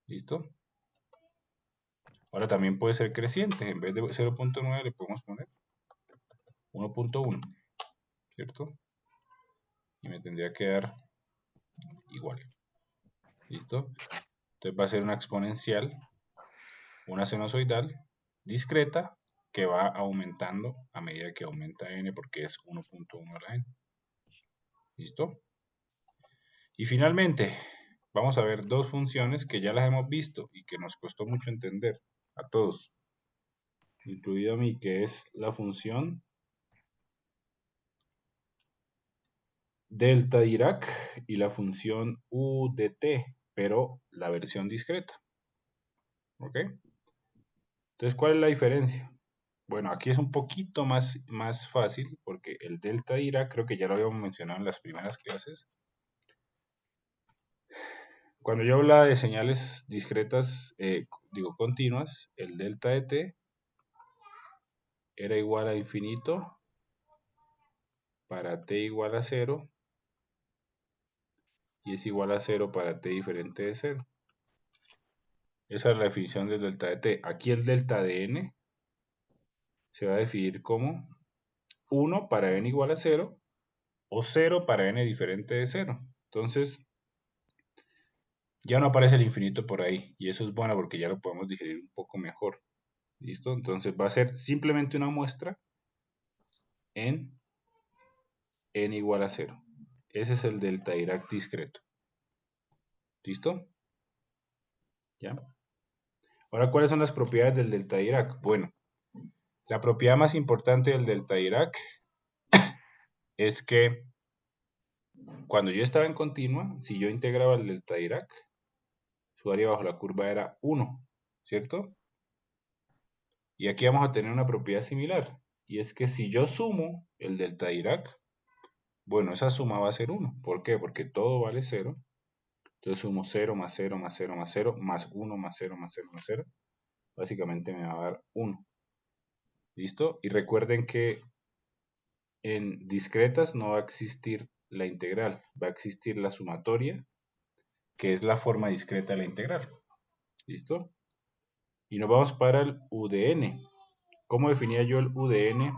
¿Listo? Ahora también puede ser creciente. En vez de 0.9 le podemos poner 1.1. ¿Cierto? Y me tendría que dar igual. ¿Listo? Entonces va a ser una exponencial, una sinusoidal discreta que va aumentando a medida que aumenta n porque es 1.1 a la n. ¿Listo? Y finalmente, vamos a ver dos funciones que ya las hemos visto y que nos costó mucho entender a todos, incluido a mí, que es la función delta Dirac y la función u de t, pero la versión discreta. ¿Ok? Entonces, ¿cuál es la diferencia? Bueno, aquí es un poquito más fácil porque el delta Dirac, creo que ya lo habíamos mencionado en las primeras clases. Cuando yo hablaba de señales discretas, continuas, el delta de t era igual a infinito para t igual a 0 y es igual a 0 para t diferente de 0. Esa es la definición del delta de t. Aquí el delta de n se va a definir como 1 para n igual a 0 o 0 para n diferente de 0. Entonces, ya no aparece el infinito por ahí y eso es bueno porque ya lo podemos digerir un poco mejor. ¿Listo? Entonces va a ser simplemente una muestra en n igual a 0. Ese es el delta Dirac discreto. ¿Listo? ¿Ya? Ahora, ¿cuáles son las propiedades del delta Dirac? Bueno, la propiedad más importante del delta Dirac es que cuando yo estaba en continua, si yo integraba el delta Dirac, su área bajo la curva era 1, ¿cierto? Y aquí vamos a tener una propiedad similar, y es que si yo sumo el delta Dirac, bueno, esa suma va a ser 1. ¿Por qué? Porque todo vale 0. Entonces sumo 0 más 0 más 0 más 0 más 1 más 0 más 0 más 0. Básicamente me va a dar 1. ¿Listo? Y recuerden que en discretas no va a existir la integral, va a existir la sumatoria, que es la forma discreta de la integral. ¿Listo? Y nos vamos para el u de n. ¿Cómo definía yo el u de n?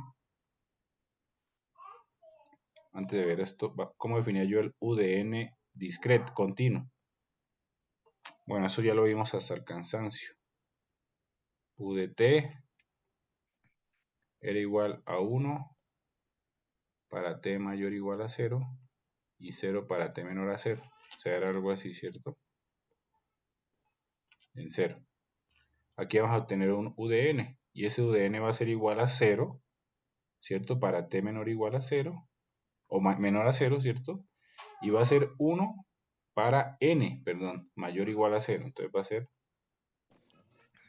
Antes de ver esto, ¿cómo definía yo el u de n discreto, continuo? Bueno, eso ya lo vimos hasta el cansancio. U de t era igual a 1 para t mayor o igual a 0 y 0 para t menor a 0. O sea, era algo así, ¿cierto? En 0. Aquí vamos a obtener un u de n y ese u de n va a ser igual a 0, ¿cierto? Para t menor o igual a 0 o menor a 0, ¿cierto? Y va a ser 1 para n, perdón, mayor o igual a 0. Entonces va a ser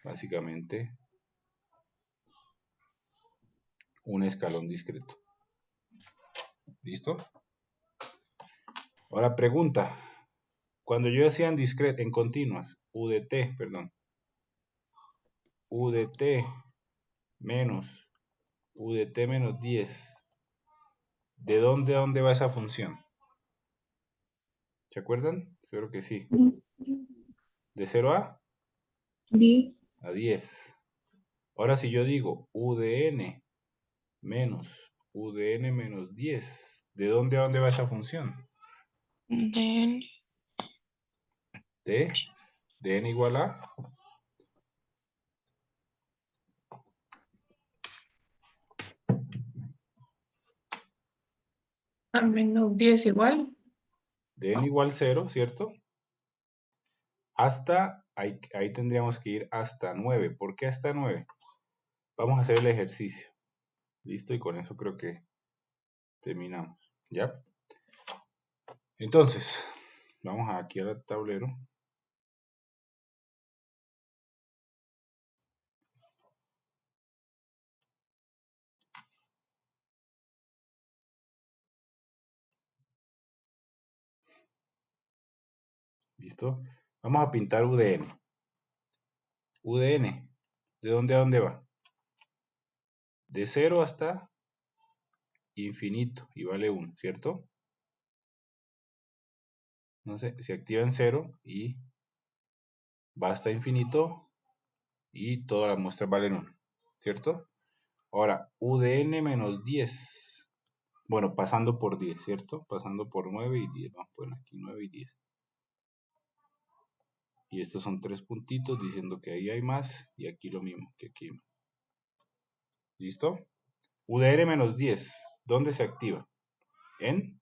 básicamente un escalón discreto. ¿Listo? Ahora pregunta. Cuando yo decía en continuas, u de t, perdón, u de t menos u de t menos 10, ¿de dónde a dónde va esa función? ¿Se acuerdan? Seguro que sí. ¿De 0 a? 10. A 10. Ahora si yo digo u de n menos u de n menos 10, ¿de dónde a dónde va esa función? De De n igual a menos 10 igual. de n igual 0, ¿cierto? Hasta, ahí tendríamos que ir hasta 9. ¿Por qué hasta 9? Vamos a hacer el ejercicio. Listo, y con eso creo que terminamos. ¿Ya? Entonces, vamos aquí al tablero. ¿Listo? Vamos a pintar u de n. U de n, ¿de dónde a dónde va? De 0 hasta infinito y vale 1, ¿cierto? No sé, se activa en 0 y va hasta infinito y todas las muestras valen 1, ¿cierto? Ahora, u de n menos 10. Bueno, pasando por 10, ¿cierto? Pasando por 9 y 10. Vamos a poner aquí 9 y 10. Y estos son 3 puntitos diciendo que ahí hay más y aquí lo mismo que aquí. ¿Listo? U de n menos 10. ¿Dónde se activa? En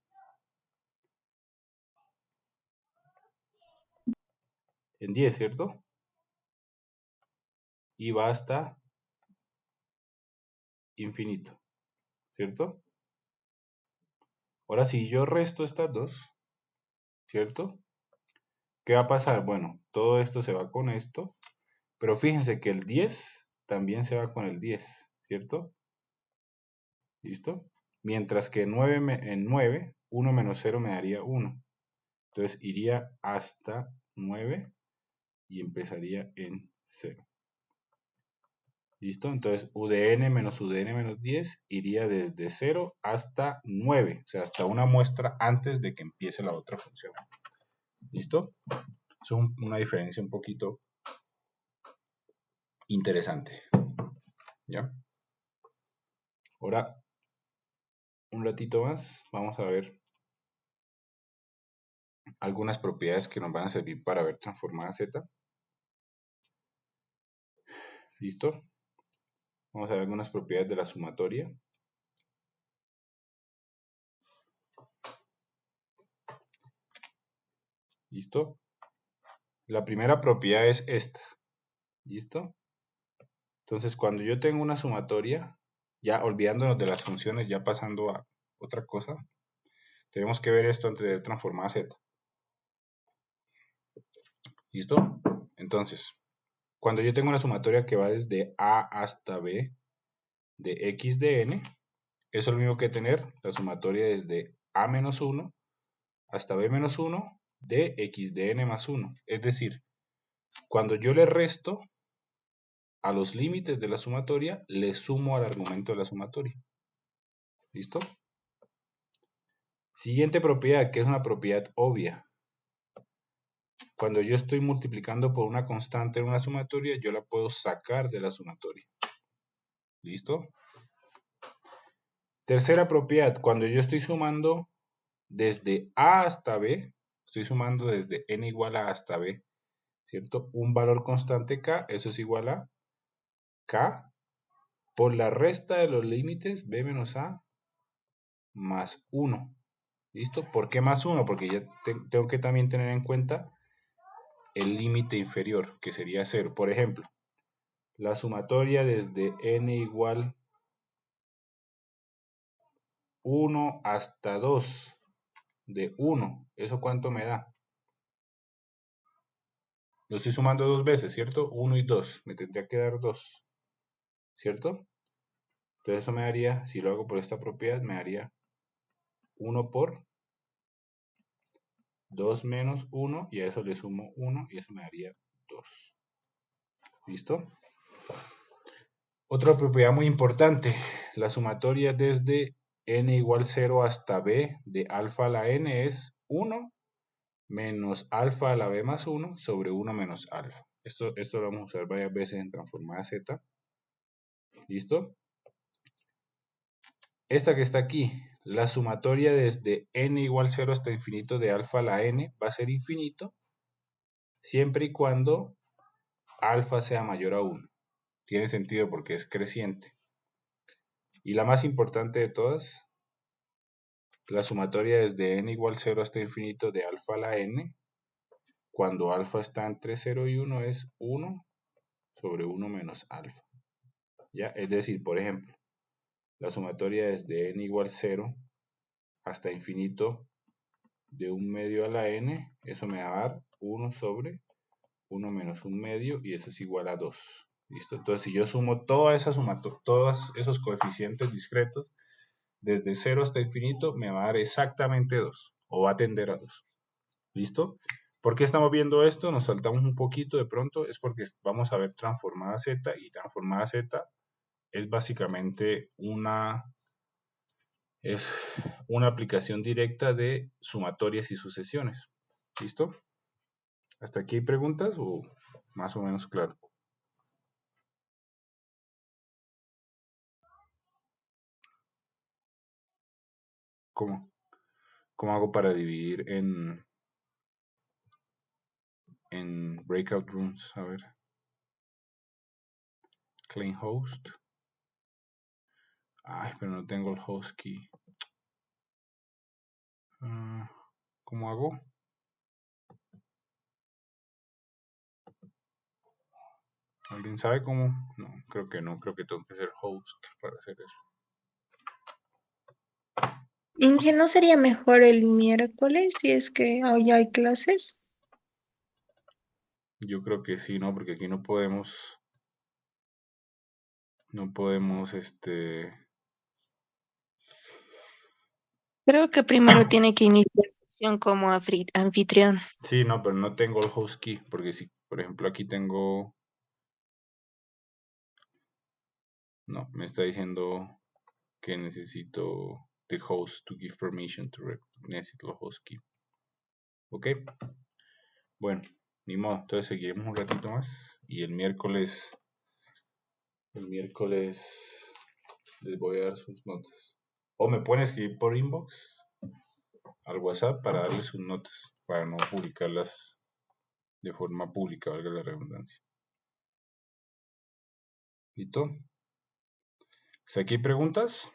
10, ¿cierto? Y va hasta infinito, ¿cierto? Ahora si yo resto estas dos, ¿cierto? ¿Qué va a pasar? Bueno, todo esto se va con esto, pero fíjense que el 10 también se va con el 10, ¿cierto? ¿Listo? Mientras que en 9, 1 menos 0 me daría 1. Entonces iría hasta 9 y empezaría en 0. ¿Listo? Entonces u de n menos u de n menos 10 iría desde 0 hasta 9. O sea, hasta una muestra antes de que empiece la otra función. ¿Listo? Es una diferencia un poquito interesante. ¿Ya? Ahora, un ratito más, vamos a ver algunas propiedades que nos van a servir para ver transformada Z. ¿Listo? Vamos a ver algunas propiedades de la sumatoria. ¿Listo? La primera propiedad es esta. ¿Listo? Entonces, cuando yo tengo una sumatoria, ya olvidándonos de las funciones, ya pasando a otra cosa, tenemos que ver esto antes de ver transformada Z. ¿Listo? Entonces, cuando yo tengo una sumatoria que va desde A hasta B de x de n, eso es lo mismo que tener la sumatoria desde A menos 1 hasta B menos 1 de x de n más 1. Es decir, cuando yo le resto a los límites de la sumatoria, le sumo al argumento de la sumatoria. ¿Listo? Siguiente propiedad, que es una propiedad obvia. Cuando yo estoy multiplicando por una constante en una sumatoria, yo la puedo sacar de la sumatoria. ¿Listo? Tercera propiedad, cuando yo estoy sumando desde A hasta B, estoy sumando desde n igual a hasta B, ¿cierto? Un valor constante k, eso es igual a k por la resta de los límites b menos a más 1. ¿Listo? ¿Por qué más 1? Porque ya tengo que también tener en cuenta el límite inferior, que sería 0. Por ejemplo, la sumatoria desde n igual 1 hasta 2 de 1, ¿eso cuánto me da? Lo estoy sumando dos veces, ¿cierto? 1 y 2. Me tendría que dar 2, ¿cierto? Entonces eso me daría, si lo hago por esta propiedad, me daría 1 por 2 menos 1, y a eso le sumo 1, y eso me daría 2. ¿Listo? Otra propiedad muy importante, la sumatoria desde n igual 0 hasta b de alfa a la n es 1 menos alfa a la b más 1 sobre 1 menos alfa. Esto lo vamos a usar varias veces en transformada z. ¿Listo? Esta que está aquí, la sumatoria desde n igual 0 hasta infinito de alfa a la n va a ser infinito siempre y cuando alfa sea mayor a 1. Tiene sentido porque es creciente. Y la más importante de todas, la sumatoria desde n igual 0 hasta infinito de alfa a la n, cuando alfa está entre 0 y 1 es 1 sobre 1 menos alfa. ¿Ya? Es decir, por ejemplo, la sumatoria desde n igual 0 hasta infinito de 1 medio a la n, eso me va a dar 1 sobre 1 menos 1 medio, y eso es igual a 2. ¿Listo? Entonces, si yo sumo todos esos coeficientes discretos, desde 0 hasta infinito, me va a dar exactamente 2, o va a tender a 2. ¿Listo? ¿Por qué estamos viendo esto? Nos saltamos un poquito de pronto, es porque vamos a ver transformada z, y transformada z es básicamente una aplicación directa de sumatorias y sucesiones. ¿Listo? ¿Hasta aquí hay preguntas o más o menos claro? ¿Cómo? ¿Cómo hago para dividir en breakout rooms? A ver. Claim host. Ay, pero no tengo el host key. ¿Cómo hago? ¿Alguien sabe cómo? No, creo que no. Creo que tengo que ser host para hacer eso. Inge, ¿no sería mejor el miércoles si es que hoy hay clases? Yo creo que sí, ¿no? Porque aquí no podemos, Creo que primero tiene que iniciar sesión como anfitrión. Sí, no, pero no tengo el host key, porque si, por ejemplo, aquí tengo... No, me está diciendo que necesito the host to give permission to necesito el host key. ¿Ok? Bueno, ni modo, entonces seguiremos un ratito más, y el miércoles les voy a dar sus notas. O me pueden escribir por inbox al WhatsApp para darles sus notas, para no publicarlas de forma pública, valga la redundancia. ¿Listo? Si aquí hay preguntas,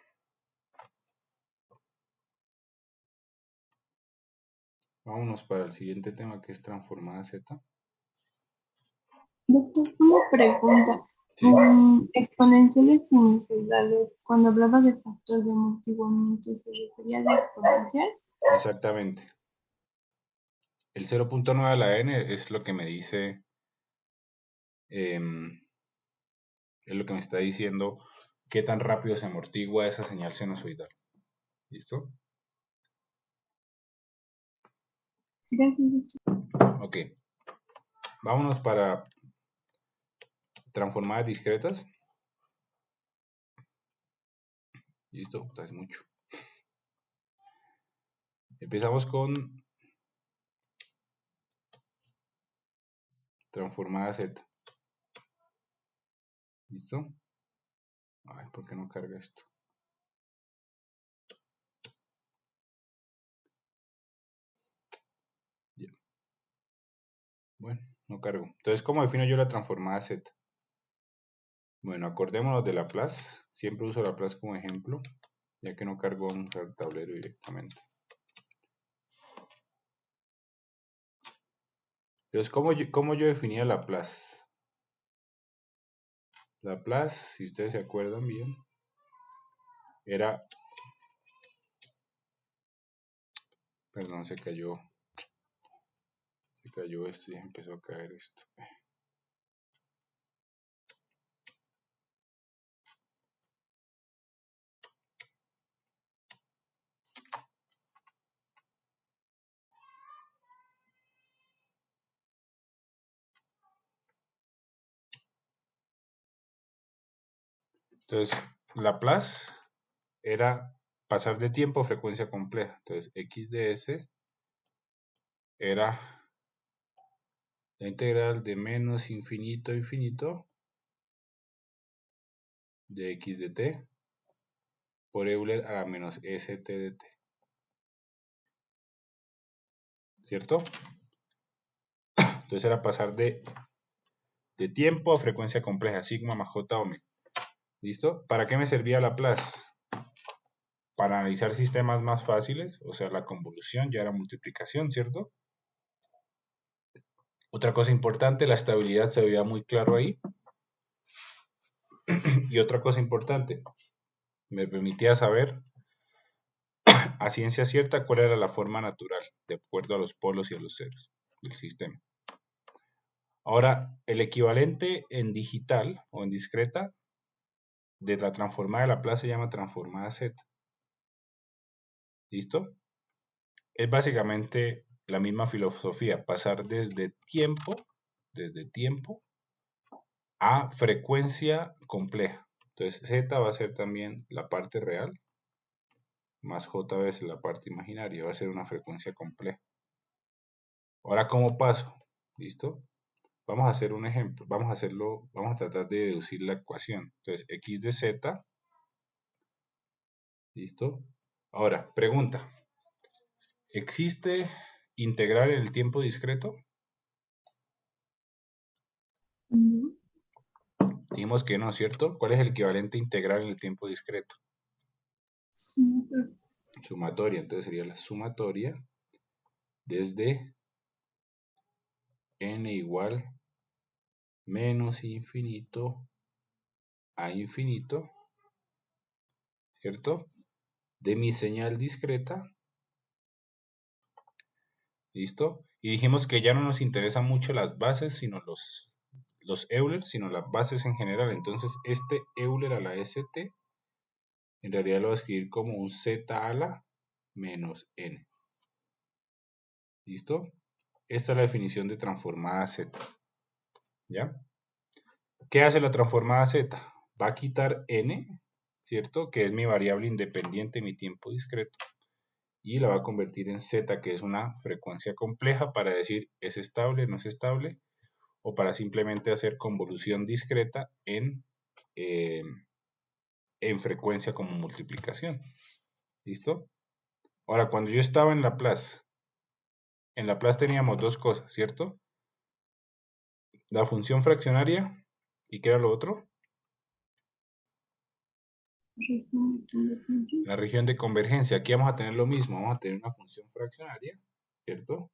vámonos para el siguiente tema, que es transformada Z. Doctor, una pregunta. Sí. Exponenciales sinusoidales, cuando hablaba de factor de amortiguamiento, ¿se refería a la exponencial? Exactamente. El 0.9 a la n es lo que me dice, es lo que me está diciendo qué tan rápido se amortigua esa señal sinusoidal. ¿Listo? Gracias. Ok. Vámonos para transformadas discretas. Listo, es mucho. Empezamos con transformada Z. ¿Listo? Ay, ¿por qué no carga esto? Ya. Bueno, no cargo. Entonces, ¿cómo defino yo la transformada Z? Bueno, acordémonos de Laplace. Siempre uso Laplace como ejemplo, ya que no cargo un tablero directamente. Entonces, ¿cómo yo definía Laplace? Laplace, si ustedes se acuerdan bien, era... Perdón, se cayó cayó esto y ya empezó a caer esto. Entonces, Laplace era pasar de tiempo a frecuencia compleja. Entonces, x de s era la integral de menos infinito a infinito de x de t por Euler a la menos st de t. ¿Cierto? Entonces era pasar de tiempo a frecuencia compleja, sigma más j omega. ¿Listo? ¿Para qué me servía Laplace? Para analizar sistemas más fáciles, o sea, la convolución ya era multiplicación, ¿cierto? Otra cosa importante, la estabilidad se veía muy claro ahí. Y otra cosa importante, me permitía saber a ciencia cierta cuál era la forma natural, de acuerdo a los polos y a los ceros del sistema. Ahora, el equivalente en digital o en discreta de la transformada de Laplace se llama transformada Z. ¿Listo? Es básicamente la misma filosofía, pasar desde tiempo a frecuencia compleja. Entonces Z va a ser también la parte real, más J veces la parte imaginaria, va a ser una frecuencia compleja. Ahora, ¿cómo paso? ¿Listo? Vamos a hacer un ejemplo, vamos a tratar de deducir la ecuación. Entonces, x de z, ¿listo? Ahora, pregunta, ¿existe integral en el tiempo discreto? No. Dijimos que no, ¿cierto? ¿Cuál es el equivalente integral en el tiempo discreto? Sumatoria. Sumatoria, entonces sería la sumatoria desde n igual menos infinito a infinito, ¿cierto? De mi señal discreta, ¿listo? Y dijimos que ya no nos interesan mucho las bases, sino los Euler, sino las bases en general. Entonces, este Euler a la st, en realidad lo voy a escribir como un z a la menos n. ¿Listo? Esta es la definición de transformada z. ¿Ya? ¿Qué hace la transformada z? Va a quitar n, ¿cierto? Que es mi variable independiente en mi tiempo discreto. Y la va a convertir en z, que es una frecuencia compleja para decir es estable, no es estable, o para simplemente hacer convolución discreta en frecuencia como multiplicación. ¿Listo? Ahora, cuando yo estaba en Laplace teníamos dos cosas, ¿cierto? La función fraccionaria, ¿y qué era lo otro? La región de convergencia. Aquí vamos a tener lo mismo, vamos a tener una función fraccionaria, ¿cierto?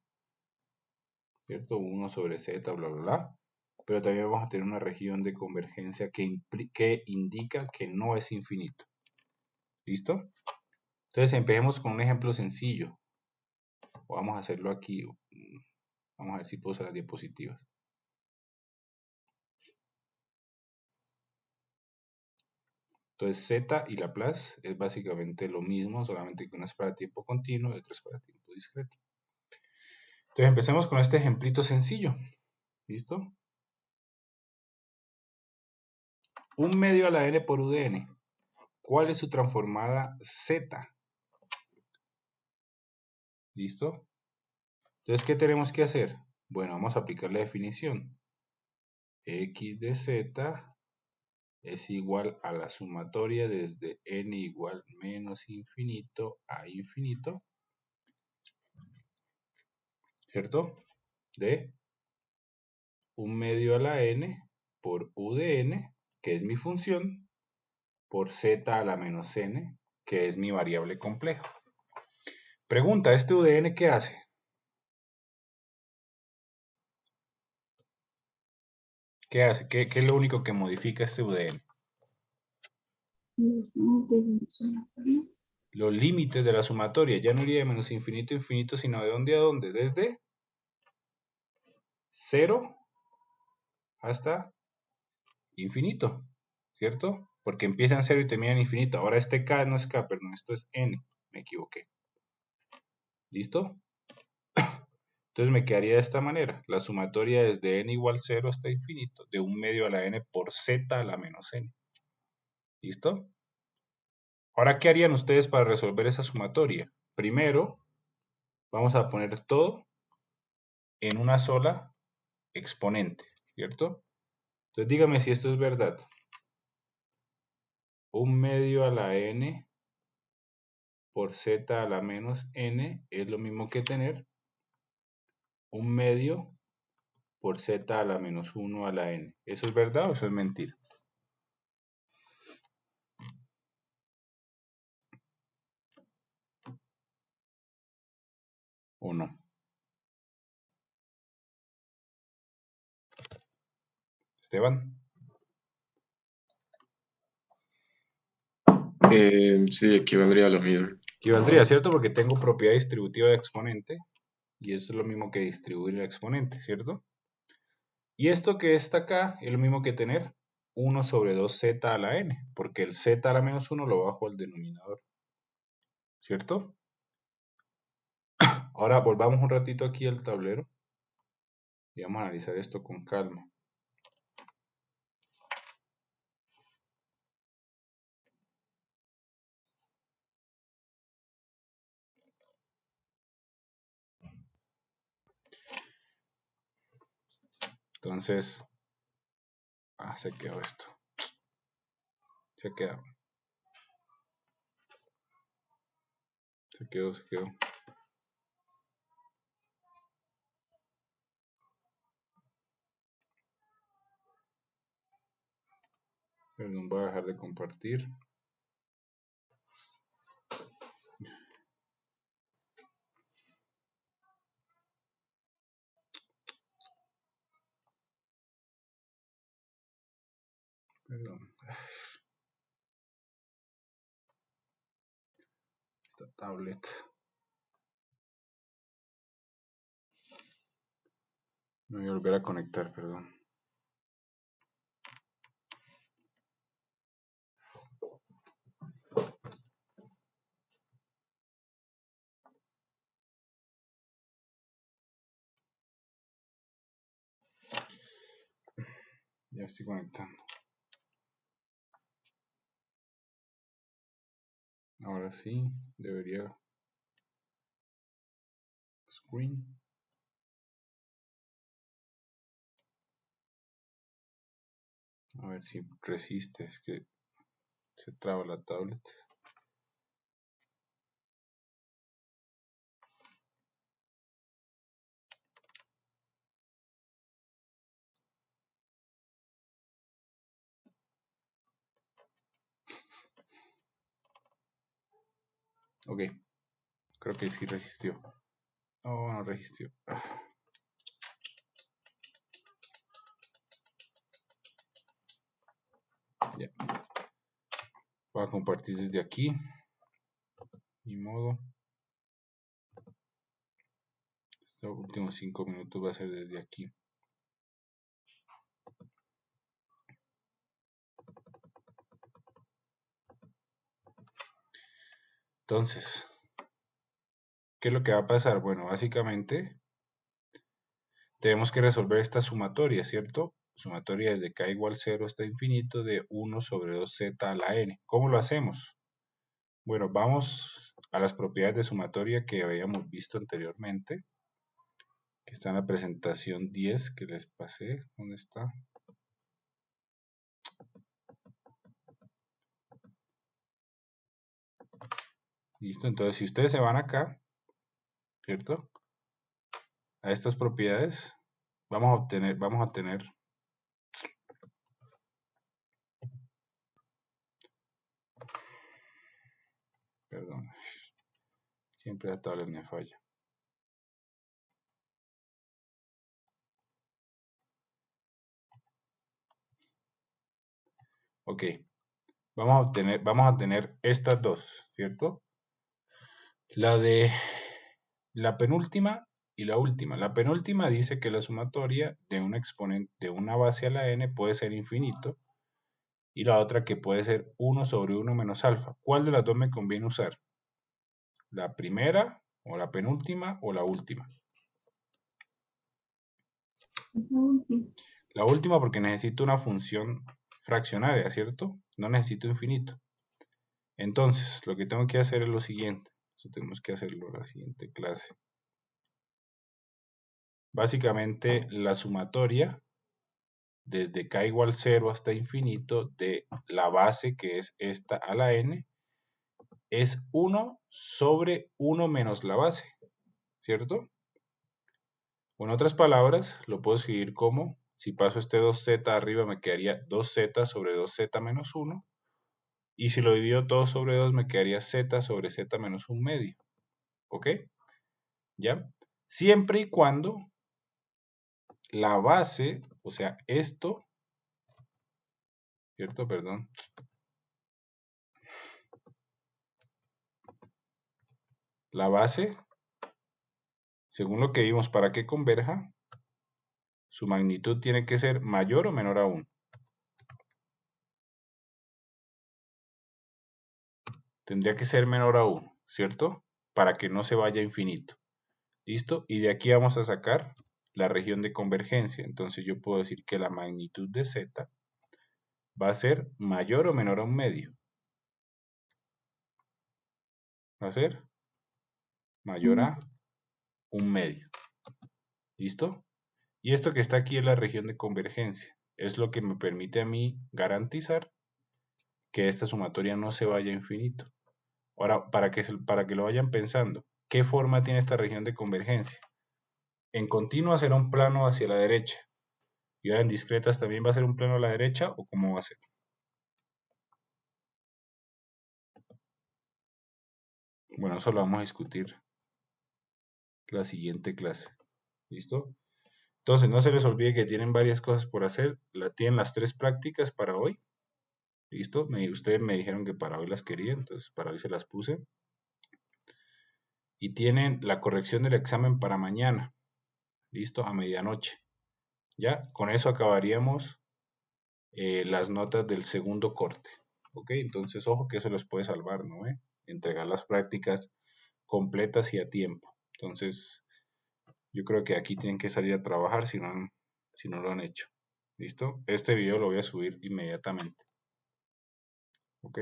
¿Cierto? 1 sobre z, bla, bla, bla. Pero también vamos a tener una región de convergencia que indica que no es infinito. ¿Listo? Entonces empecemos con un ejemplo sencillo. Vamos a hacerlo aquí. Vamos a ver si puedo usar las diapositivas. Entonces Z y Laplace es básicamente lo mismo, solamente que uno es para tiempo continuo y otro es para tiempo discreto. Entonces empecemos con este ejemplito sencillo. ¿Listo? 1 medio a la n por u de n. ¿Cuál es su transformada Z? ¿Listo? Entonces, ¿qué tenemos que hacer? Bueno, vamos a aplicar la definición. X de Z es igual a la sumatoria desde n igual menos infinito a infinito, ¿cierto? De 1 medio a la n por u de n, que es mi función, por z a la menos n, que es mi variable compleja. Pregunta, ¿este u de n qué hace? ¿Qué hace? ¿Qué es lo único que modifica este u de n? Los límites de la sumatoria. Ya no iría de menos infinito a infinito, sino ¿de dónde a dónde? Desde 0 hasta infinito, ¿cierto? Porque empieza en 0 y termina en infinito. Ahora este k no es k, perdón, esto es n, me equivoqué. ¿Listo? Entonces me quedaría de esta manera. La sumatoria es de n igual 0 hasta infinito, de 1 medio a la n por z a la menos n. ¿Listo? Ahora, ¿qué harían ustedes para resolver esa sumatoria? Primero, vamos a poner todo en una sola exponente, ¿cierto? Entonces dígame si esto es verdad. 1 medio a la n por z a la menos n es lo mismo que tener 1 medio por z a la menos 1 a la n. ¿Eso es verdad o eso es mentira? ¿O no? Esteban. Sí, equivaldría a lo mismo. Equivaldría, ¿cierto? Porque tengo propiedad distributiva de exponente y eso es lo mismo que distribuir el exponente, ¿cierto? Y esto que está acá es lo mismo que tener 1 sobre 2z a la n, porque el z a la menos 1 lo bajo al denominador, ¿cierto? Ahora volvamos un ratito aquí al tablero y vamos a analizar esto con calma. Entonces, se quedó esto. Se quedó. Se quedó. Perdón, voy a dejar de compartir. Perdón. Esta tablet. Me voy a volver a conectar, perdón. Ya estoy conectando. Ahora sí, debería. Screen. A ver si resiste, es que se traba la tablet. Ok, creo que sí resistió. Oh, no resistió. Ya. Voy a compartir desde aquí. Ni modo. Estos últimos 5 minutos va a ser desde aquí. Entonces, ¿qué es lo que va a pasar? Bueno, básicamente tenemos que resolver esta sumatoria, ¿cierto? Sumatoria desde k igual 0 hasta infinito de 1 sobre 2z a la n. ¿Cómo lo hacemos? Bueno, vamos a las propiedades de sumatoria que habíamos visto anteriormente, que está en la presentación 10 que les pasé. ¿Dónde está? Listo, entonces si ustedes se van acá, ¿cierto? A estas propiedades, vamos a obtener perdón, siempre la tablet me falla. Ok, vamos a tener estas dos, ¿cierto? La penúltima y la última. La penúltima dice que la sumatoria de un exponente de una base a la n puede ser infinito, y la otra que puede ser 1 sobre 1 menos alfa. ¿Cuál de las dos me conviene usar? ¿La primera o la penúltima o la última? La última porque necesito una función fraccionaria, ¿cierto? No necesito infinito. Entonces, lo que tengo que hacer es lo siguiente. Eso tenemos que hacerlo en la siguiente clase. Básicamente, la sumatoria desde k igual 0 hasta infinito de la base, que es esta a la n, es 1 sobre 1 menos la base, ¿cierto? O en otras palabras, lo puedo escribir como, si paso este 2z arriba me quedaría 2z sobre 2z menos 1, y si lo divido todo sobre 2 me quedaría z sobre z menos 1 medio, ¿ok? ¿Ya? Siempre y cuando la base, o sea, esto, ¿cierto? Perdón. La base, según lo que vimos, para que converja, su magnitud tiene que ser mayor o menor a 1. Tendría que ser menor a 1, ¿cierto? Para que no se vaya a infinito. ¿Listo? Y de aquí vamos a sacar la región de convergencia. Entonces yo puedo decir que la magnitud de z va a ser mayor o menor a 1 medio. Va a ser mayor a 1 medio. ¿Listo? Y esto que está aquí es la región de convergencia. Es lo que me permite a mí garantizar que esta sumatoria no se vaya a infinito. Ahora, para que lo vayan pensando, ¿qué forma tiene esta región de convergencia? En continua será un plano hacia la derecha. Y ahora en discretas también va a ser un plano a la derecha, ¿o cómo va a ser? Bueno, eso lo vamos a discutir la siguiente clase. ¿Listo? Entonces, no se les olvide que tienen varias cosas por hacer. Tienen las 3 prácticas para hoy. ¿Listo? Ustedes me dijeron que para hoy las querían, entonces para hoy se las puse. Y tienen la corrección del examen para mañana. ¿Listo? A medianoche. Ya, con eso acabaríamos las notas del segundo corte. ¿Ok? Entonces, ojo que eso les puede salvar, ¿no? Entregar las prácticas completas y a tiempo. Entonces, yo creo que aquí tienen que salir a trabajar si no lo han hecho. ¿Listo? Este video lo voy a subir inmediatamente. ¿Ok?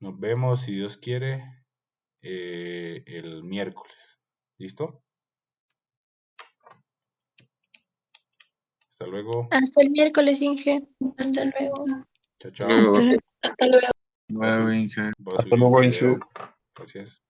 Nos vemos, si Dios quiere, el miércoles. ¿Listo? Hasta luego. Hasta el miércoles, Inge. Hasta luego. Chao, chao. Luego. Hasta Hasta luego. Nuevo Inge. Voy a Hasta subir luego, el Inge. video. Gracias.